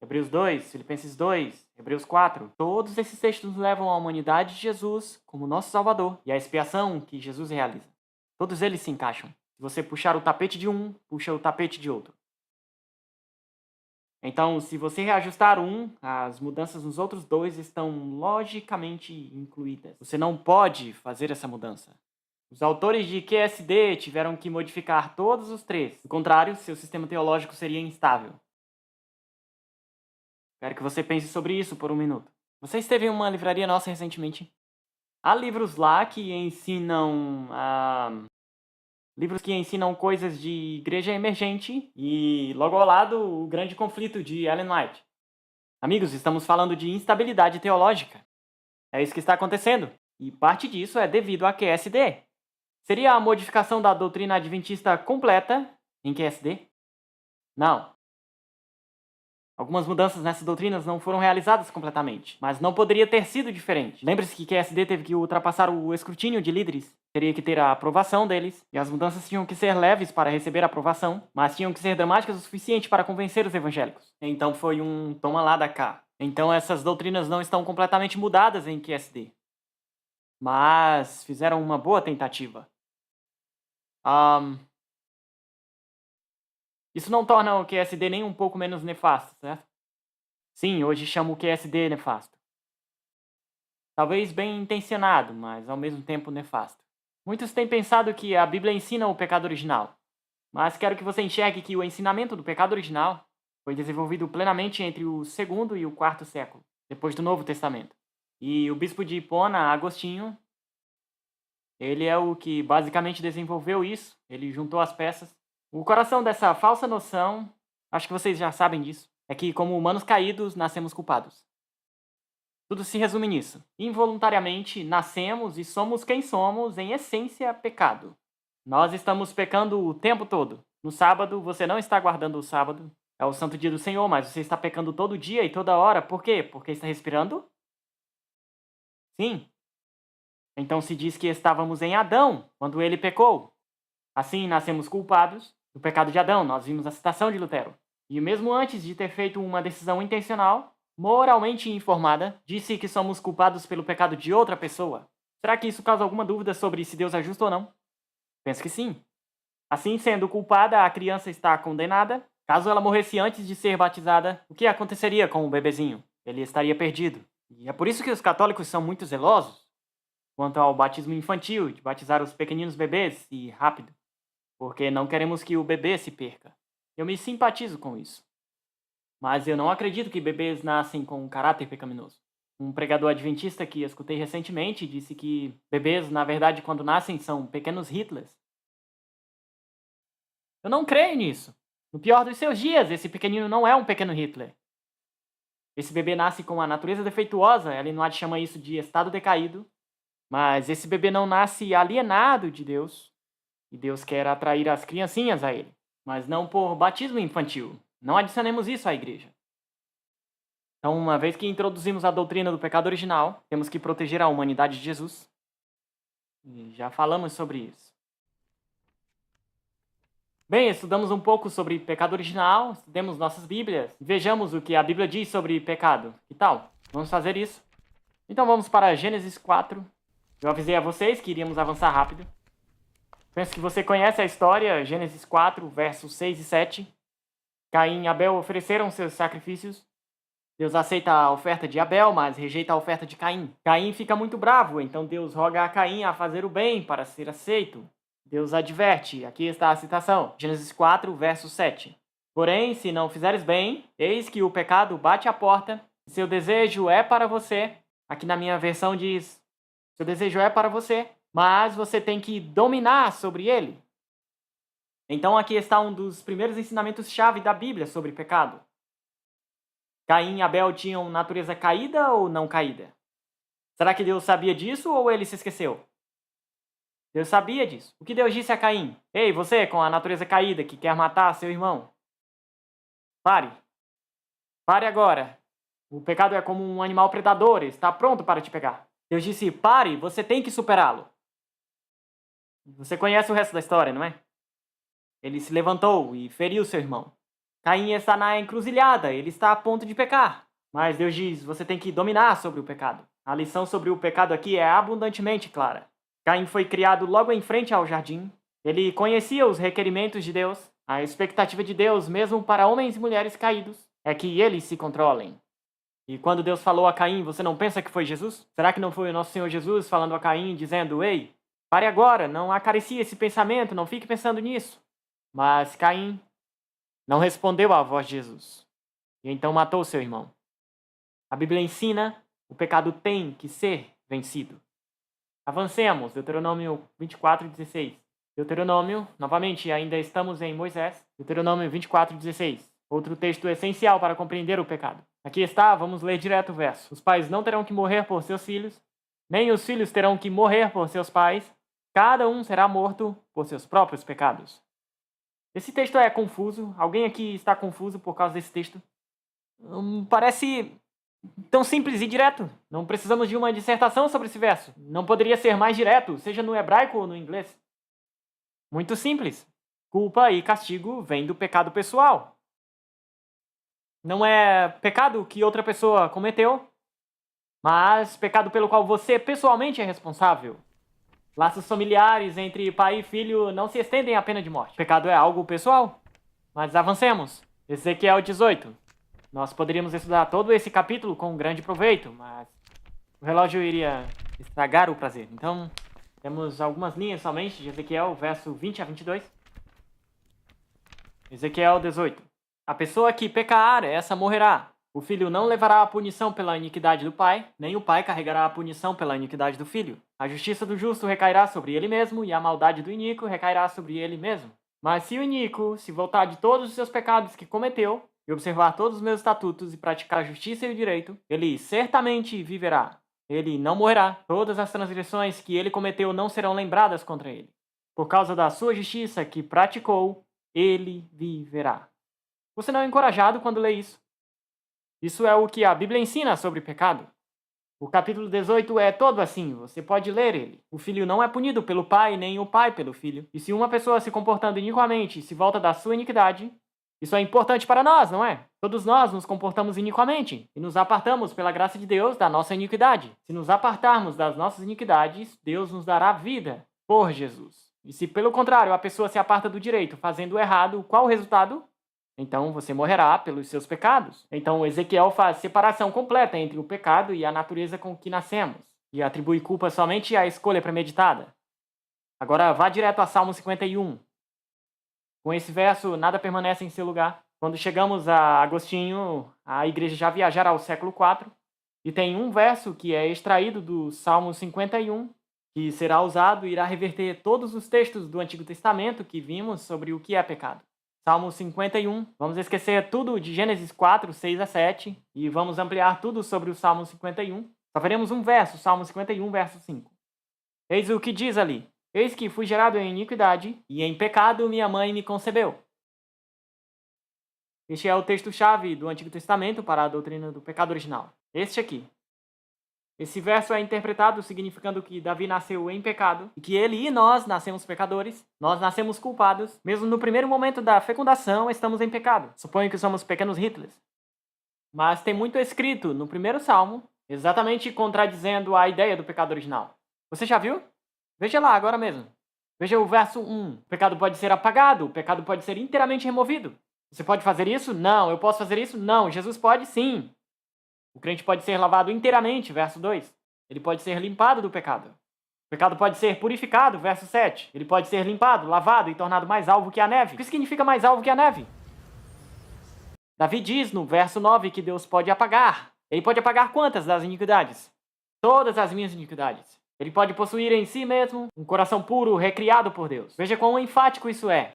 Hebreus 2, Filipenses 2, Hebreus 4. Todos esses textos nos levam à humanidade de Jesus como nosso Salvador e à expiação que Jesus realiza. Todos eles se encaixam. Se você puxar o tapete de um, puxa o tapete de outro. Então, se você reajustar um, as mudanças nos outros dois estão logicamente incluídas. Você não pode fazer essa mudança. Os autores de QSD tiveram que modificar todos os três. Do contrário, seu sistema teológico seria instável. Quero que você pense sobre isso por um minuto. Você esteve em uma livraria nossa recentemente? Há livros lá que ensinam coisas de igreja emergente e, logo ao lado, o grande conflito de Ellen White. Amigos, estamos falando de instabilidade teológica. É isso que está acontecendo. E parte disso é devido a QSD. Seria a modificação da doutrina adventista completa em QSD? Não. Algumas mudanças nessas doutrinas não foram realizadas completamente, mas não poderia ter sido diferente. Lembre-se que QSD teve que ultrapassar o escrutínio de líderes, teria que ter a aprovação deles, e as mudanças tinham que ser leves para receber a aprovação, mas tinham que ser dramáticas o suficiente para convencer os evangélicos. Então foi um toma lá da cá. Então essas doutrinas não estão completamente mudadas em QSD, mas fizeram uma boa tentativa. Isso não torna o QSD nem um pouco menos nefasto, certo? Sim, hoje chamo o QSD nefasto. Talvez bem intencionado, mas ao mesmo tempo nefasto. Muitos têm pensado que a Bíblia ensina o pecado original, mas quero que você enxergue que o ensinamento do pecado original foi desenvolvido plenamente entre o segundo e o quarto século, depois do Novo Testamento. E o bispo de Hipona, Agostinho, ele é o que basicamente desenvolveu isso, ele juntou as peças. O coração dessa falsa noção, acho que vocês já sabem disso, é que como humanos caídos, nascemos culpados. Tudo se resume nisso. Involuntariamente, nascemos e somos quem somos, em essência, pecado. Nós estamos pecando o tempo todo. No sábado, você não está guardando o sábado. É o santo dia do Senhor, mas você está pecando todo dia e toda hora. Por quê? Porque está respirando? Sim. Então se diz que estávamos em Adão, quando ele pecou. Assim, nascemos culpados do pecado de Adão. Nós vimos a citação de Lutero. E mesmo antes de ter feito uma decisão intencional, moralmente informada, disse que somos culpados pelo pecado de outra pessoa. Será que isso causa alguma dúvida sobre se Deus é justo ou não? Penso que sim. Assim, sendo culpada, a criança está condenada. Caso ela morresse antes de ser batizada, o que aconteceria com o bebezinho? Ele estaria perdido. E é por isso que os católicos são muito zelosos quanto ao batismo infantil, de batizar os pequeninos bebês e rápido, porque não queremos que o bebê se perca. Eu me simpatizo com isso. Mas eu não acredito que bebês nascem com um caráter pecaminoso. Um pregador adventista que escutei recentemente disse que bebês, na verdade, quando nascem, são pequenos Hitlers. Eu não creio nisso. No pior dos seus dias, esse pequenino não é um pequeno Hitler. Esse bebê nasce com a natureza defeituosa, Ellen White chama isso de estado decaído, mas esse bebê não nasce alienado de Deus, e Deus quer atrair as criancinhas a ele, mas não por batismo infantil. Não adicionemos isso à igreja. Então, uma vez que introduzimos a doutrina do pecado original, temos que proteger a humanidade de Jesus. E já falamos sobre isso. Bem, estudamos um pouco sobre pecado original, estudemos nossas Bíblias, vejamos o que a Bíblia diz sobre pecado. Que tal? Vamos fazer isso? Então vamos para Gênesis 4. Eu avisei a vocês que iríamos avançar rápido. Penso que você conhece a história, Gênesis 4, versos 6 e 7. Caim e Abel ofereceram seus sacrifícios. Deus aceita a oferta de Abel, mas rejeita a oferta de Caim. Caim fica muito bravo, então Deus roga a Caim a fazer o bem para ser aceito. Deus adverte, aqui está a citação, Gênesis 4, verso 7. Porém, se não fizeres bem, eis que o pecado bate à porta, e seu desejo é para você. Aqui na minha versão diz, seu desejo é para você, mas você tem que dominar sobre ele. Então aqui está um dos primeiros ensinamentos-chave da Bíblia sobre pecado. Caim e Abel tinham natureza caída ou não caída? Será que Deus sabia disso ou ele se esqueceu? Deus sabia disso. O que Deus disse a Caim? Ei, você com a natureza caída que quer matar seu irmão. Pare. Pare agora. O pecado é como um animal predador, está pronto para te pegar. Deus disse, pare, você tem que superá-lo. Você conhece o resto da história, não é? Ele se levantou e feriu seu irmão. Caim está na encruzilhada, ele está a ponto de pecar. Mas Deus diz, você tem que dominar sobre o pecado. A lição sobre o pecado aqui é abundantemente clara. Caim foi criado logo em frente ao jardim. Ele conhecia os requerimentos de Deus. A expectativa de Deus, mesmo para homens e mulheres caídos, é que eles se controlem. E quando Deus falou a Caim, você não pensa que foi Jesus? Será que não foi o nosso Senhor Jesus falando a Caim, dizendo, ei, pare agora, não acaricie esse pensamento, não fique pensando nisso. Mas Caim não respondeu à voz de Jesus. E então matou seu irmão. A Bíblia ensina, o pecado tem que ser vencido. Avancemos, Deuteronômio 24:16. Deuteronômio, novamente, ainda estamos em Moisés. Deuteronômio 24:16. Outro texto essencial para compreender o pecado. Aqui está, vamos ler direto o verso. Os pais não terão que morrer por seus filhos, nem os filhos terão que morrer por seus pais. Cada um será morto por seus próprios pecados. Esse texto é confuso. Alguém aqui está confuso por causa desse texto? Parece tão simples e direto. Não precisamos de uma dissertação sobre esse verso. Não poderia ser mais direto, seja no hebraico ou no inglês. Muito simples. Culpa e castigo vêm do pecado pessoal. Não é pecado que outra pessoa cometeu, mas pecado pelo qual você pessoalmente é responsável. Laços familiares entre pai e filho não se estendem à pena de morte. Pecado é algo pessoal. Mas avancemos. Ezequiel 18. Nós poderíamos estudar todo esse capítulo com grande proveito, mas o relógio iria estragar o prazer. Então, temos algumas linhas somente de Ezequiel, verso 20 a 22. Ezequiel 18. A pessoa que pecar, essa morrerá. O filho não levará a punição pela iniquidade do pai, nem o pai carregará a punição pela iniquidade do filho. A justiça do justo recairá sobre ele mesmo, e a maldade do iníquo recairá sobre ele mesmo. Mas se o iníquo se voltar de todos os seus pecados que cometeu, e observar todos os meus estatutos e praticar a justiça e o direito, ele certamente viverá. Ele não morrerá. Todas as transgressões que ele cometeu não serão lembradas contra ele. Por causa da sua justiça que praticou, ele viverá. Você não é encorajado quando lê isso? Isso é o que a Bíblia ensina sobre pecado. O capítulo 18 é todo assim, você pode ler ele. O filho não é punido pelo pai, nem o pai pelo filho. E se uma pessoa se comportando iniquamente se volta da sua iniquidade, isso é importante para nós, não é? Todos nós nos comportamos iniquamente e nos apartamos pela graça de Deus da nossa iniquidade. Se nos apartarmos das nossas iniquidades, Deus nos dará vida por Jesus. E se pelo contrário a pessoa se aparta do direito fazendo o errado, qual o resultado? Então você morrerá pelos seus pecados. Então Ezequiel faz separação completa entre o pecado e a natureza com que nascemos, e atribui culpa somente à escolha premeditada. Agora vá direto a Salmo 51. Com esse verso, nada permanece em seu lugar. Quando chegamos a Agostinho, a igreja já viajará ao século IV, e tem um verso que é extraído do Salmo 51, que será usado e irá reverter todos os textos do Antigo Testamento que vimos sobre o que é pecado. Salmo 51, vamos esquecer tudo de Gênesis 4, 6 a 7, e vamos ampliar tudo sobre o Salmo 51. Só veremos um verso, Salmo 51, verso 5. Eis o que diz ali. Eis que fui gerado em iniquidade, e em pecado minha mãe me concebeu. Este é o texto-chave do Antigo Testamento para a doutrina do pecado original. Este aqui. Esse verso é interpretado significando que Davi nasceu em pecado, e que ele e nós nascemos pecadores, nós nascemos culpados, mesmo no primeiro momento da fecundação estamos em pecado. Suponho que somos pequenos Hitlers. Mas tem muito escrito no primeiro salmo, exatamente contradizendo a ideia do pecado original. Você já viu? Veja lá, agora mesmo. Veja o verso 1. O pecado pode ser apagado, o pecado pode ser inteiramente removido. Você pode fazer isso? Não. Eu posso fazer isso? Não. Jesus pode? Sim. O crente pode ser lavado inteiramente, verso 2. Ele pode ser limpado do pecado. O pecado pode ser purificado, verso 7. Ele pode ser limpado, lavado e tornado mais alvo que a neve. O que significa mais alvo que a neve? Davi diz no verso 9 que Deus pode apagar. Ele pode apagar quantas das iniquidades? Todas as minhas iniquidades. Ele pode possuir em si mesmo um coração puro, recriado por Deus. Veja quão enfático isso é.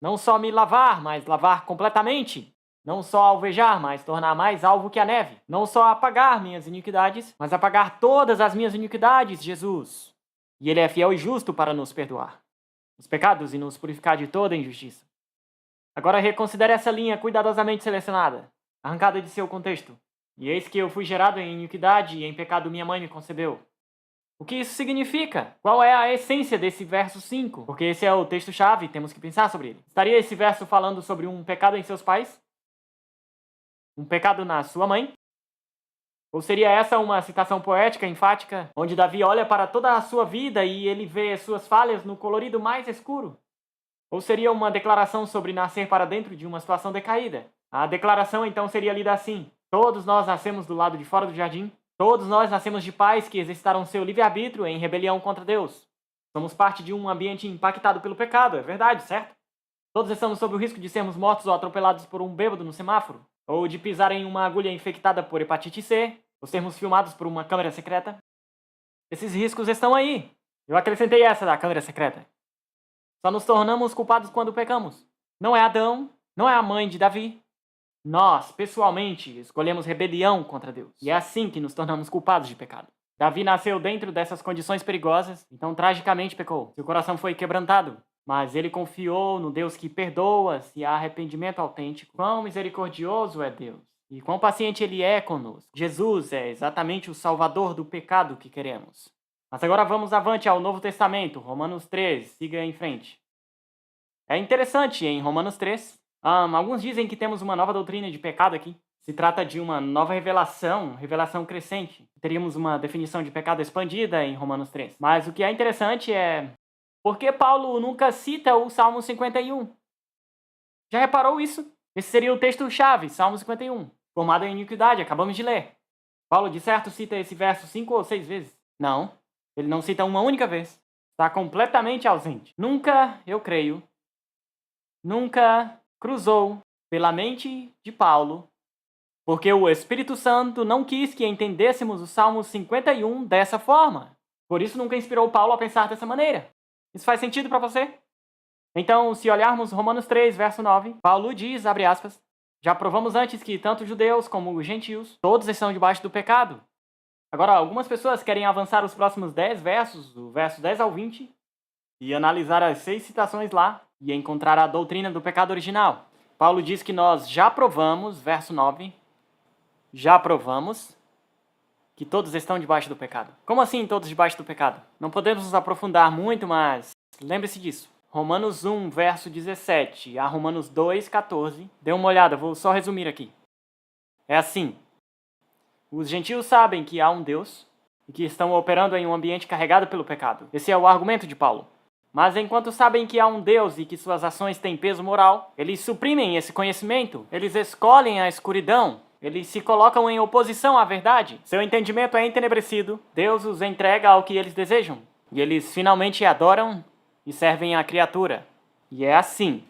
Não só me lavar, mas lavar completamente. Não só alvejar, mas tornar mais alvo que a neve. Não só apagar minhas iniquidades, mas apagar todas as minhas iniquidades, Jesus. E Ele é fiel e justo para nos perdoar os pecados e nos purificar de toda injustiça. Agora reconsidere essa linha cuidadosamente selecionada, arrancada de seu contexto. E eis que eu fui gerado em iniquidade e em pecado minha mãe me concebeu. O que isso significa? Qual é a essência desse verso 5? Porque esse é o texto-chave, temos que pensar sobre ele. Estaria esse verso falando sobre um pecado em seus pais? Um pecado na sua mãe? Ou seria essa uma citação poética, enfática, onde Davi olha para toda a sua vida e ele vê suas falhas no colorido mais escuro? Ou seria uma declaração sobre nascer para dentro de uma situação decaída? A declaração então seria lida assim: todos nós nascemos do lado de fora do jardim, todos nós nascemos de pais que exercitaram seu livre-arbítrio em rebelião contra Deus. Somos parte de um ambiente impactado pelo pecado, é verdade, certo? Todos estamos sob o risco de sermos mortos ou atropelados por um bêbado no semáforo, ou de pisar em uma agulha infectada por hepatite C, ou sermos filmados por uma câmera secreta. Esses riscos estão aí. Eu acrescentei essa da câmera secreta. Só nos tornamos culpados quando pecamos. Não é Adão, não é a mãe de Davi. Nós, pessoalmente, escolhemos rebelião contra Deus. E é assim que nos tornamos culpados de pecado. Davi nasceu dentro dessas condições perigosas, então tragicamente pecou. Seu coração foi quebrantado, mas ele confiou no Deus que perdoa se há arrependimento autêntico. Quão misericordioso é Deus e quão paciente Ele é conosco. Jesus é exatamente o salvador do pecado que queremos. Mas agora vamos avante ao Novo Testamento, Romanos 3, siga em frente. É interessante, em Romanos 3, alguns dizem que temos uma nova doutrina de pecado aqui. Se trata de uma nova revelação crescente. Teríamos uma definição de pecado expandida em Romanos 3. Mas o que é interessante é por que Paulo nunca cita o Salmo 51? Já reparou isso? Esse seria o texto-chave, Salmo 51. Formado em iniquidade, acabamos de ler. Paulo, de certo, cita esse verso 5 ou 6 vezes. Não, ele não cita uma única vez. Está completamente ausente. Nunca, eu creio, nunca cruzou pela mente de Paulo, porque o Espírito Santo não quis que entendêssemos o Salmo 51 dessa forma. Por isso nunca inspirou Paulo a pensar dessa maneira. Isso faz sentido para você? Então, se olharmos Romanos 3, verso 9, Paulo diz, abre aspas, já provamos antes que tanto judeus como os gentios, todos estão debaixo do pecado. Agora, algumas pessoas querem avançar os próximos 10 versos, do verso 10 ao 20, e analisar as 6 citações lá, e encontrar a doutrina do pecado original. Paulo diz que nós já provamos, verso 9, já provamos que todos estão debaixo do pecado. Como assim todos debaixo do pecado? Não podemos nos aprofundar muito, mas lembre-se disso. Romanos 1, verso 17 a Romanos 2, 14. Dê uma olhada, vou só resumir aqui. É assim. Os gentios sabem que há um Deus e que estão operando em um ambiente carregado pelo pecado. Esse é o argumento de Paulo. Mas enquanto sabem que há um Deus e que suas ações têm peso moral, eles suprimem esse conhecimento, eles escolhem a escuridão, eles se colocam em oposição à verdade. Seu entendimento é entenebrecido, Deus os entrega ao que eles desejam. E eles finalmente adoram e servem à criatura. E é assim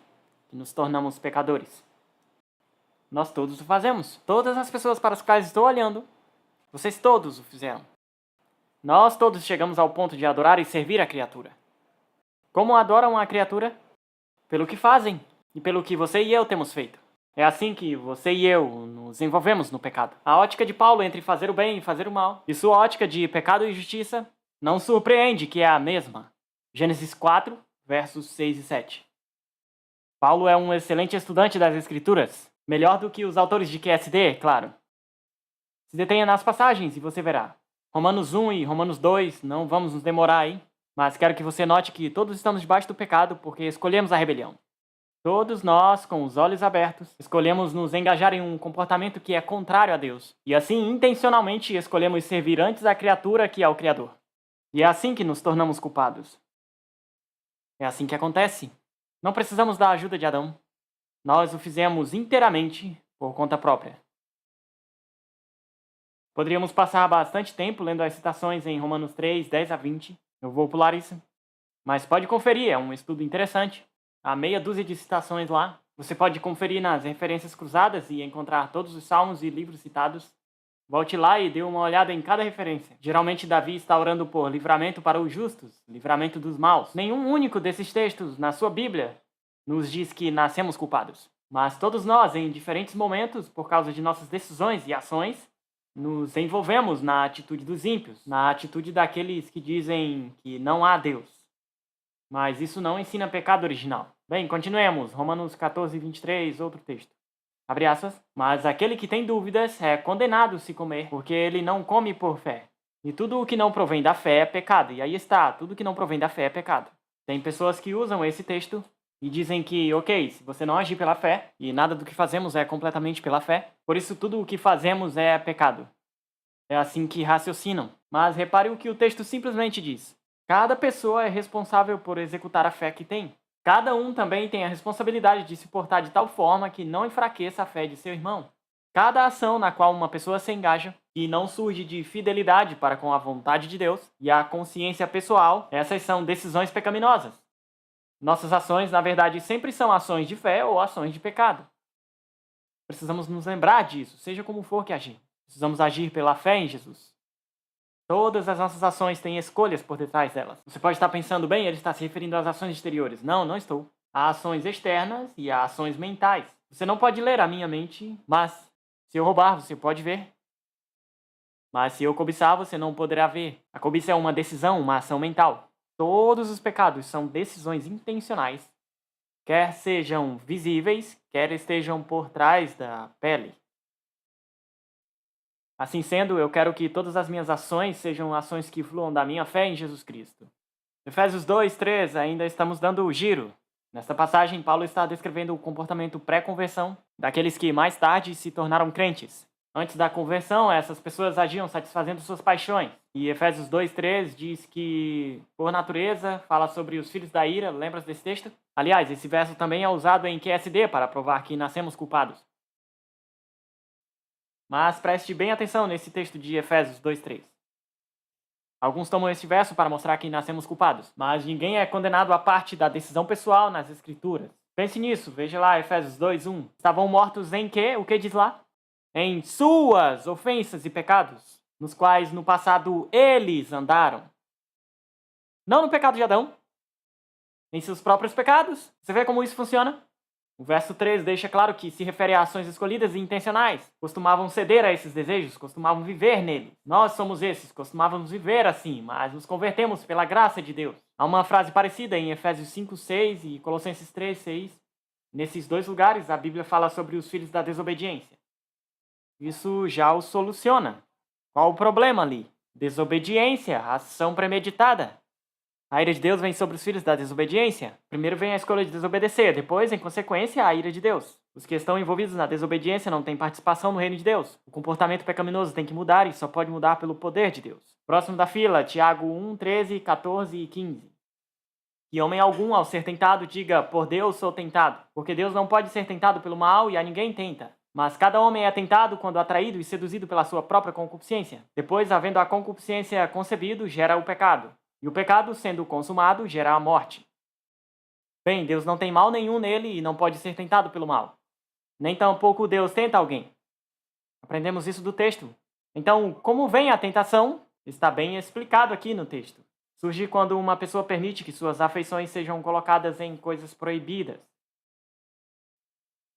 que nos tornamos pecadores. Nós todos o fazemos. Todas as pessoas para as quais estou olhando, vocês todos o fizeram. Nós todos chegamos ao ponto de adorar e servir a criatura. Como adoram a criatura? Pelo que fazem e pelo que você e eu temos feito. É assim que você e eu nos envolvemos no pecado. A ótica de Paulo entre fazer o bem e fazer o mal, e sua ótica de pecado e justiça, não surpreende que é a mesma. Gênesis 4, versos 6 e 7. Paulo é um excelente estudante das Escrituras, melhor do que os autores de QSD, claro. Se detenha nas passagens e você verá. Romanos 1 e Romanos 2, não vamos nos demorar aí, mas quero que você note que todos estamos debaixo do pecado porque escolhemos a rebelião. Todos nós, com os olhos abertos, escolhemos nos engajar em um comportamento que é contrário a Deus. E assim, intencionalmente, escolhemos servir antes a criatura que ao Criador. E é assim que nos tornamos culpados. É assim que acontece. Não precisamos da ajuda de Adão. Nós o fizemos inteiramente por conta própria. Poderíamos passar bastante tempo lendo as citações em Romanos 3, 10 a 20. Eu vou pular isso. Mas pode conferir, é um estudo interessante. Há meia dúzia de citações lá. Você pode conferir nas referências cruzadas e encontrar todos os salmos e livros citados. Volte lá e dê uma olhada em cada referência. Geralmente Davi está orando por livramento para os justos, livramento dos maus. Nenhum único desses textos na sua Bíblia nos diz que nascemos culpados. Mas todos nós, em diferentes momentos, por causa de nossas decisões e ações, nos envolvemos na atitude dos ímpios, na atitude daqueles que dizem que não há Deus. Mas isso não ensina pecado original. Bem, continuemos. Romanos 14, 23, outro texto. Abre aspas. Mas aquele que tem dúvidas é condenado se comer, porque ele não come por fé. E tudo o que não provém da fé é pecado. E aí está, tudo que não provém da fé é pecado. Tem pessoas que usam esse texto e dizem que, ok, se você não agir pela fé, e nada do que fazemos é completamente pela fé, por isso tudo o que fazemos é pecado. É assim que raciocinam. Mas repare o que o texto simplesmente diz. Cada pessoa é responsável por executar a fé que tem. Cada um também tem a responsabilidade de se portar de tal forma que não enfraqueça a fé de seu irmão. Cada ação na qual uma pessoa se engaja e não surge de fidelidade para com a vontade de Deus e a consciência pessoal, essas são decisões pecaminosas. Nossas ações, na verdade, sempre são ações de fé ou ações de pecado. Precisamos nos lembrar disso, seja como for que agir. Precisamos agir pela fé em Jesus. Todas as nossas ações têm escolhas por detrás delas. Você pode estar pensando, bem, ele está se referindo às ações exteriores. Não, não estou. Há ações externas e há ações mentais. Você não pode ler a minha mente, mas se eu roubar, você pode ver. Mas se eu cobiçar, você não poderá ver. A cobiça é uma decisão, uma ação mental. Todos os pecados são decisões intencionais, quer sejam visíveis, quer estejam por trás da pele. Assim sendo, eu quero que todas as minhas ações sejam ações que fluam da minha fé em Jesus Cristo. Efésios 2, 3, ainda estamos dando o giro. Nesta passagem, Paulo está descrevendo o comportamento pré-conversão daqueles que mais tarde se tornaram crentes. Antes da conversão, essas pessoas agiam satisfazendo suas paixões. E Efésios 2:3 diz que, por natureza, fala sobre os filhos da ira. Lembras desse texto? Aliás, esse verso também é usado em QSD para provar que nascemos culpados. Mas preste bem atenção nesse texto de Efésios 2:3. Alguns tomam este verso para mostrar que nascemos culpados, mas ninguém é condenado à parte da decisão pessoal nas Escrituras. Pense nisso, veja lá Efésios 2:1. Estavam mortos em quê? O que diz lá? Em suas ofensas e pecados, nos quais no passado eles andaram. Não no pecado de Adão, em seus próprios pecados. Você vê como isso funciona? O verso 3 deixa claro que se refere a ações escolhidas e intencionais. Costumavam ceder a esses desejos, costumavam viver neles. Nós somos esses, costumávamos viver assim, mas nos convertemos pela graça de Deus. Há uma frase parecida em Efésios 5:6 e Colossenses 3:6. Nesses dois lugares, a Bíblia fala sobre os filhos da desobediência. Isso já o soluciona. Qual o problema ali? Desobediência, ação premeditada. A ira de Deus vem sobre os filhos da desobediência. Primeiro vem a escolha de desobedecer, depois, em consequência, a ira de Deus. Os que estão envolvidos na desobediência não têm participação no reino de Deus. O comportamento pecaminoso tem que mudar e só pode mudar pelo poder de Deus. Próximo da fila, Tiago 1, 13, 14 e 15. Que homem algum, ao ser tentado, diga, por Deus sou tentado. Porque Deus não pode ser tentado pelo mal e a ninguém tenta. Mas cada homem é tentado quando atraído e seduzido pela sua própria concupiscência. Depois, havendo a concupiscência concebido, gera o pecado. E o pecado, sendo consumado, gera a morte. Bem, Deus não tem mal nenhum nele e não pode ser tentado pelo mal. Nem tampouco Deus tenta alguém. Aprendemos isso do texto. Então, como vem a tentação? Está bem explicado aqui no texto. Surge quando uma pessoa permite que suas afeições sejam colocadas em coisas proibidas.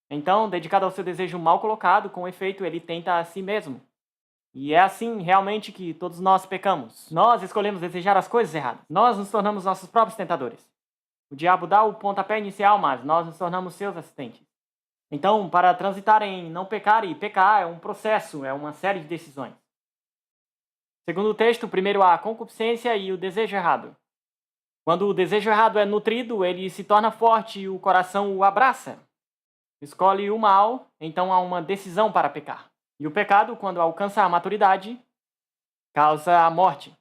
Então, dedicado ao seu desejo mal colocado, com efeito, ele tenta a si mesmo. E é assim, realmente, que todos nós pecamos. Nós escolhemos desejar as coisas erradas. Nós nos tornamos nossos próprios tentadores. O diabo dá o pontapé inicial, mas nós nos tornamos seus assistentes. Então, para transitar em não pecar e pecar é um processo, é uma série de decisões. Segundo o texto, primeiro há a concupiscência e o desejo errado. Quando o desejo errado é nutrido, ele se torna forte e o coração o abraça. Escolhe o mal, então há uma decisão para pecar. E o pecado, quando alcança a maturidade, causa a morte.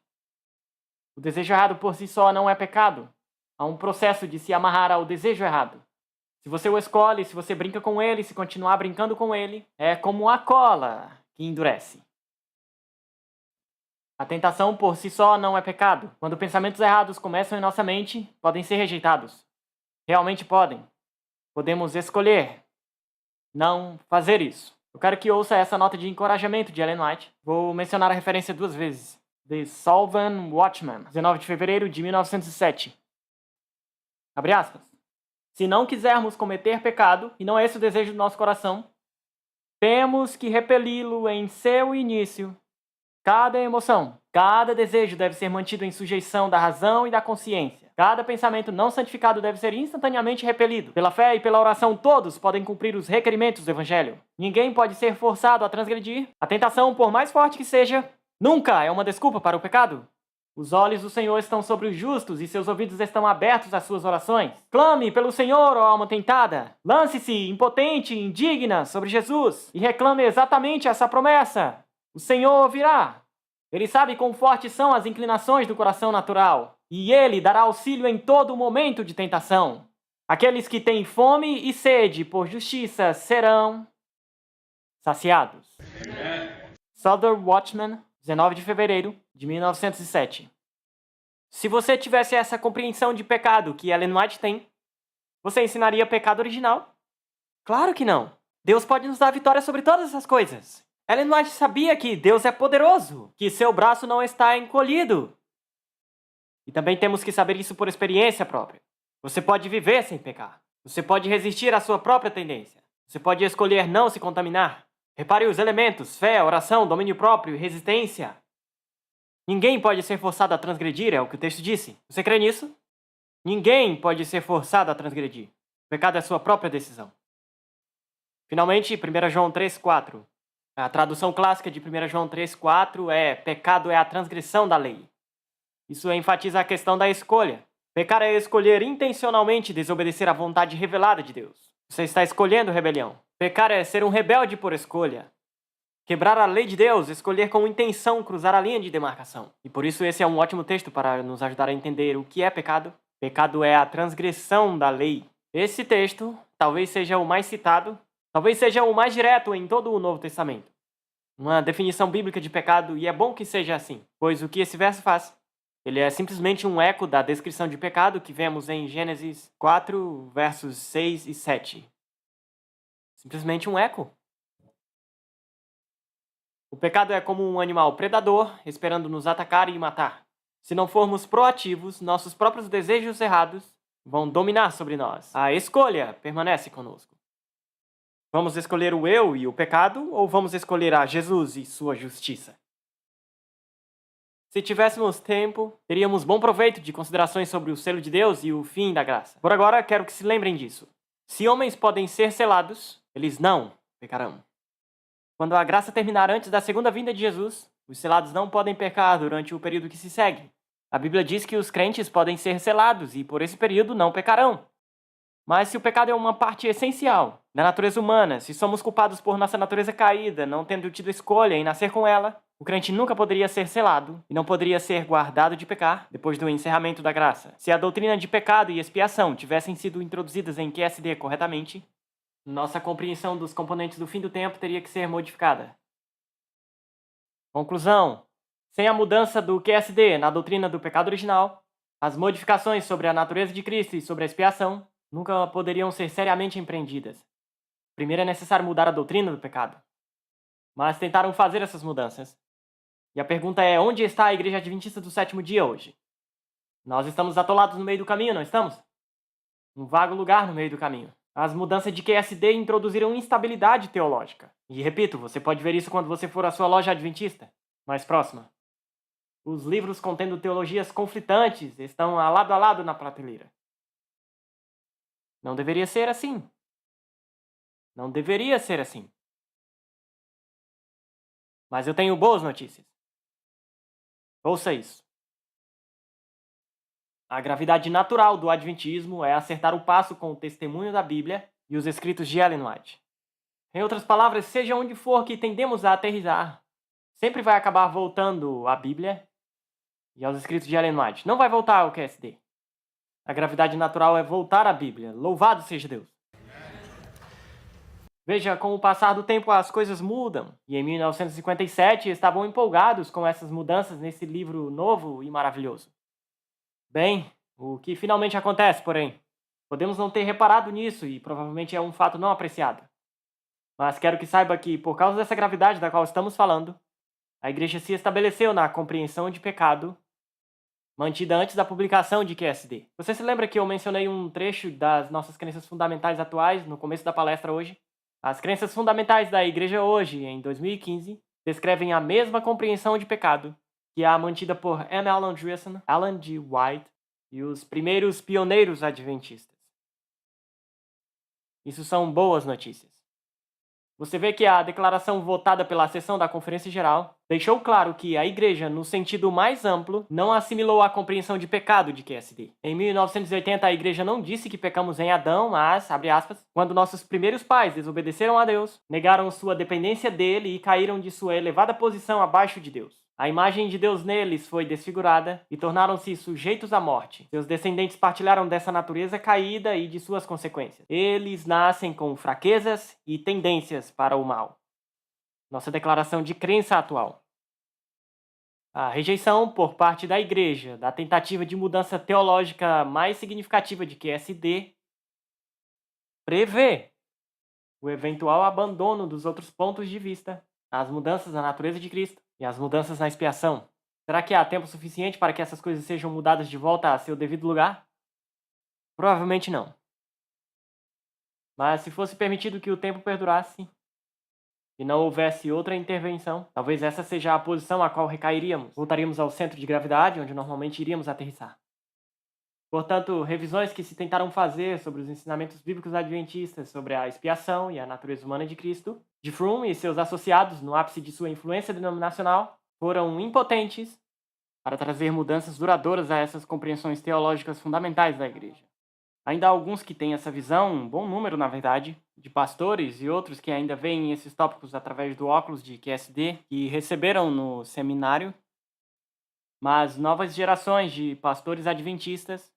O desejo errado por si só não é pecado. Há um processo de se amarrar ao desejo errado. Se você o escolhe, se você brinca com ele, se continuar brincando com ele, é como a cola que endurece. A tentação por si só não é pecado. Quando pensamentos errados começam em nossa mente, podem ser rejeitados. Realmente podem. Podemos escolher não fazer isso. Eu quero que ouça essa nota de encorajamento de Ellen White. Vou mencionar a referência 2 vezes. The Solvan Watchman, 19 de fevereiro de 1907. Abre aspas. Se não quisermos cometer pecado, e não é esse o desejo do nosso coração, temos que repeli-lo em seu início. Cada emoção, cada desejo deve ser mantido em sujeição da razão e da consciência. Cada pensamento não santificado deve ser instantaneamente repelido. Pela fé e pela oração, todos podem cumprir os requerimentos do Evangelho. Ninguém pode ser forçado a transgredir. A tentação, por mais forte que seja, nunca é uma desculpa para o pecado. Os olhos do Senhor estão sobre os justos e seus ouvidos estão abertos às suas orações. Clame pelo Senhor, ó alma tentada. Lance-se, impotente, indigna, sobre Jesus e reclame exatamente essa promessa. O Senhor ouvirá. Ele sabe quão fortes são as inclinações do coração natural. E Ele dará auxílio em todo momento de tentação. Aqueles que têm fome e sede por justiça serão saciados. Southern Watchman, 19 de fevereiro de 1907. Se você tivesse essa compreensão de pecado que Ellen White tem, você ensinaria pecado original? Claro que não. Deus pode nos dar vitória sobre todas essas coisas. Ellen White sabia que Deus é poderoso, que seu braço não está encolhido. E também temos que saber isso por experiência própria. Você pode viver sem pecar. Você pode resistir à sua própria tendência. Você pode escolher não se contaminar. Repare os elementos: fé, oração, domínio próprio e resistência. Ninguém pode ser forçado a transgredir, é o que o texto disse. Você crê nisso? Ninguém pode ser forçado a transgredir. O pecado é sua própria decisão. Finalmente, 1 João 3,4. A tradução clássica de 1 João 3,4 é: pecado é a transgressão da lei. Isso enfatiza a questão da escolha. Pecar é escolher intencionalmente desobedecer à vontade revelada de Deus. Você está escolhendo rebelião. Pecar é ser um rebelde por escolha. Quebrar a lei de Deus, escolher com intenção cruzar a linha de demarcação. E por isso esse é um ótimo texto para nos ajudar a entender o que é pecado. Pecado é a transgressão da lei. Esse texto talvez seja o mais citado, talvez seja o mais direto em todo o Novo Testamento. Uma definição bíblica de pecado, e é bom que seja assim, pois o que esse verso faz? Ele é simplesmente um eco da descrição de pecado que vemos em Gênesis 4, versos 6 e 7. Simplesmente um eco. O pecado é como um animal predador esperando nos atacar e matar. Se não formos proativos, nossos próprios desejos errados vão dominar sobre nós. A escolha permanece conosco. Vamos escolher o eu e o pecado, ou vamos escolher a Jesus e sua justiça? Se tivéssemos tempo, teríamos bom proveito de considerações sobre o selo de Deus e o fim da graça. Por agora, quero que se lembrem disso. Se homens podem ser selados, eles não pecarão. Quando a graça terminar antes da segunda vinda de Jesus, os selados não podem pecar durante o período que se segue. A Bíblia diz que os crentes podem ser selados e, por esse período, não pecarão. Mas se o pecado é uma parte essencial da natureza humana, se somos culpados por nossa natureza caída, não tendo tido escolha em nascer com ela, o crente nunca poderia ser selado e não poderia ser guardado de pecar depois do encerramento da graça. Se a doutrina de pecado e expiação tivessem sido introduzidas em QSD corretamente, nossa compreensão dos componentes do fim do tempo teria que ser modificada. Conclusão: sem a mudança do QSD na doutrina do pecado original, as modificações sobre a natureza de Cristo e sobre a expiação nunca poderiam ser seriamente empreendidas. Primeiro é necessário mudar a doutrina do pecado. Mas tentaram fazer essas mudanças. E a pergunta é: onde está a Igreja Adventista do Sétimo Dia hoje? Nós estamos atolados no meio do caminho, não estamos? Um vago lugar no meio do caminho. As mudanças de QSD introduziram instabilidade teológica. E repito, você pode ver isso quando você for à sua loja adventista mais próxima. Os livros contendo teologias conflitantes estão a lado na prateleira. Não deveria ser assim. Não deveria ser assim. Mas eu tenho boas notícias. Ouça isso. A gravidade natural do adventismo é acertar o passo com o testemunho da Bíblia e os escritos de Ellen White. Em outras palavras, seja onde for que tendemos a aterrissar, sempre vai acabar voltando à Bíblia e aos escritos de Ellen White. Não vai voltar ao QSD. A gravidade natural é voltar à Bíblia. Louvado seja Deus. Veja, com o passar do tempo as coisas mudam. E em 1957 estavam empolgados com essas mudanças nesse livro novo e maravilhoso. Bem, o que finalmente acontece, porém? Podemos não ter reparado nisso e provavelmente é um fato não apreciado. Mas quero que saiba que, por causa dessa gravidade da qual estamos falando, a igreja se estabeleceu na compreensão de pecado mantida antes da publicação de QSD. Você se lembra que eu mencionei um trecho das nossas crenças fundamentais atuais no começo da palestra hoje? As crenças fundamentais da Igreja hoje, em 2015, descrevem a mesma compreensão de pecado que a mantida por M. Alan Andreasen, Alan G. White e os primeiros pioneiros adventistas. Isso são boas notícias. Você vê que a declaração votada pela sessão da Conferência Geral deixou claro que a Igreja, no sentido mais amplo, não assimilou a compreensão de pecado de QSD. Em 1980, a Igreja não disse que pecamos em Adão, mas, abre aspas, quando nossos primeiros pais desobedeceram a Deus, negaram sua dependência dele e caíram de sua elevada posição abaixo de Deus. A imagem de Deus neles foi desfigurada e tornaram-se sujeitos à morte. Seus descendentes partilharam dessa natureza caída e de suas consequências. Eles nascem com fraquezas e tendências para o mal. Nossa declaração de crença atual. A rejeição por parte da Igreja da tentativa de mudança teológica mais significativa de QSD prevê o eventual abandono dos outros pontos de vista, as mudanças na natureza de Cristo e as mudanças na expiação. Será que há tempo suficiente para que essas coisas sejam mudadas de volta a seu devido lugar? Provavelmente não. Mas se fosse permitido que o tempo perdurasse e não houvesse outra intervenção, talvez essa seja a posição a qual recairíamos. Voltaríamos ao centro de gravidade, onde normalmente iríamos aterrissar. Portanto, revisões que se tentaram fazer sobre os ensinamentos bíblicos adventistas sobre a expiação e a natureza humana de Cristo, de Fromm e seus associados no ápice de sua influência denominacional, foram impotentes para trazer mudanças duradouras a essas compreensões teológicas fundamentais da Igreja. Ainda há alguns que têm essa visão, um bom número, na verdade, de pastores e outros que ainda veem esses tópicos através do óculos de QSD que receberam no seminário, mas novas gerações de pastores adventistas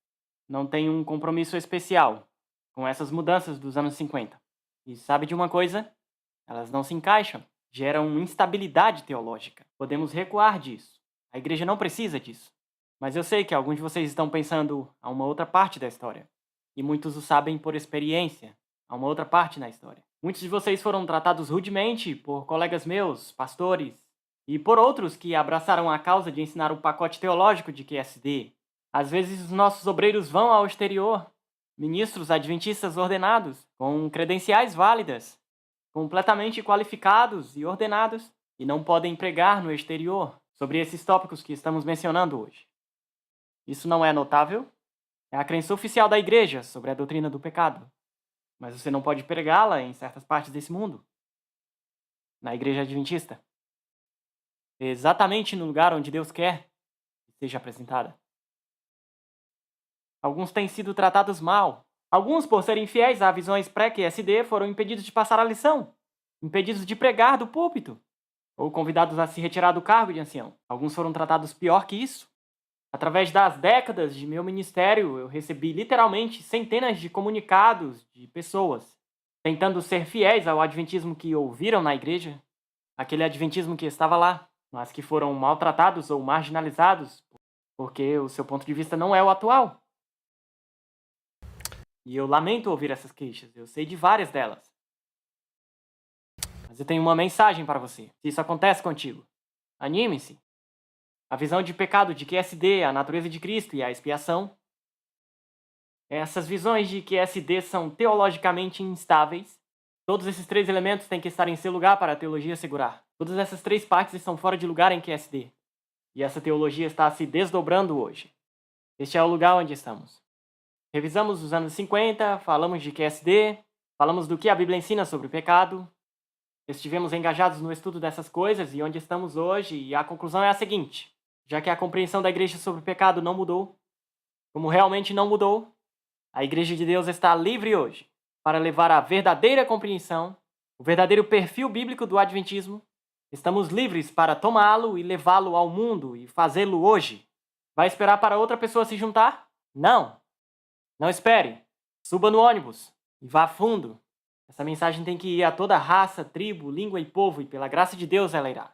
não têm um compromisso especial com essas mudanças dos anos 50. E sabe de uma coisa? Elas não se encaixam, geram instabilidade teológica. Podemos recuar disso. A Igreja não precisa disso. Mas eu sei que alguns de vocês estão pensando a uma outra parte da história. E muitos o sabem por experiência, a uma outra parte na história. Muitos de vocês foram tratados rudemente por colegas meus, pastores, e por outros que abraçaram a causa de ensinar o pacote teológico de QSD. Às vezes os nossos obreiros vão ao exterior, ministros adventistas ordenados, com credenciais válidas, completamente qualificados e ordenados, e não podem pregar no exterior sobre esses tópicos que estamos mencionando hoje. Isso não é notável? É a crença oficial da Igreja sobre a doutrina do pecado. Mas você não pode pregá-la em certas partes desse mundo. Na Igreja Adventista. Exatamente no lugar onde Deus quer que seja apresentada. Alguns têm sido tratados mal. Alguns, por serem fiéis a visões pré-QSD, foram impedidos de passar a lição, impedidos de pregar do púlpito, ou convidados a se retirar do cargo de ancião. Alguns foram tratados pior que isso. Através das décadas de meu ministério, eu recebi literalmente centenas de comunicados de pessoas tentando ser fiéis ao adventismo que ouviram na igreja, aquele adventismo que estava lá, mas que foram maltratados ou marginalizados porque o seu ponto de vista não é o atual. E eu lamento ouvir essas queixas, eu sei de várias delas. Mas eu tenho uma mensagem para você. Se isso acontece contigo, anime-se. A visão de pecado de QSD, a natureza de Cristo e a expiação. Essas visões de QSD são teologicamente instáveis. Todos esses três elementos têm que estar em seu lugar para a teologia segurar. Todas essas três partes estão fora de lugar em QSD. E essa teologia está se desdobrando hoje. Este é o lugar onde estamos. Revisamos os anos 50, falamos de QSD, falamos do que a Bíblia ensina sobre o pecado. Estivemos engajados no estudo dessas coisas e onde estamos hoje, e a conclusão é a seguinte: já que a compreensão da igreja sobre o pecado não mudou, como realmente não mudou, a Igreja de Deus está livre hoje para levar a verdadeira compreensão, o verdadeiro perfil bíblico do Adventismo. Estamos livres para tomá-lo e levá-lo ao mundo e fazê-lo hoje. Vai esperar para outra pessoa se juntar? Não. Não espere. Suba no ônibus e vá a fundo. Essa mensagem tem que ir a toda raça, tribo, língua e povo, e pela graça de Deus ela irá.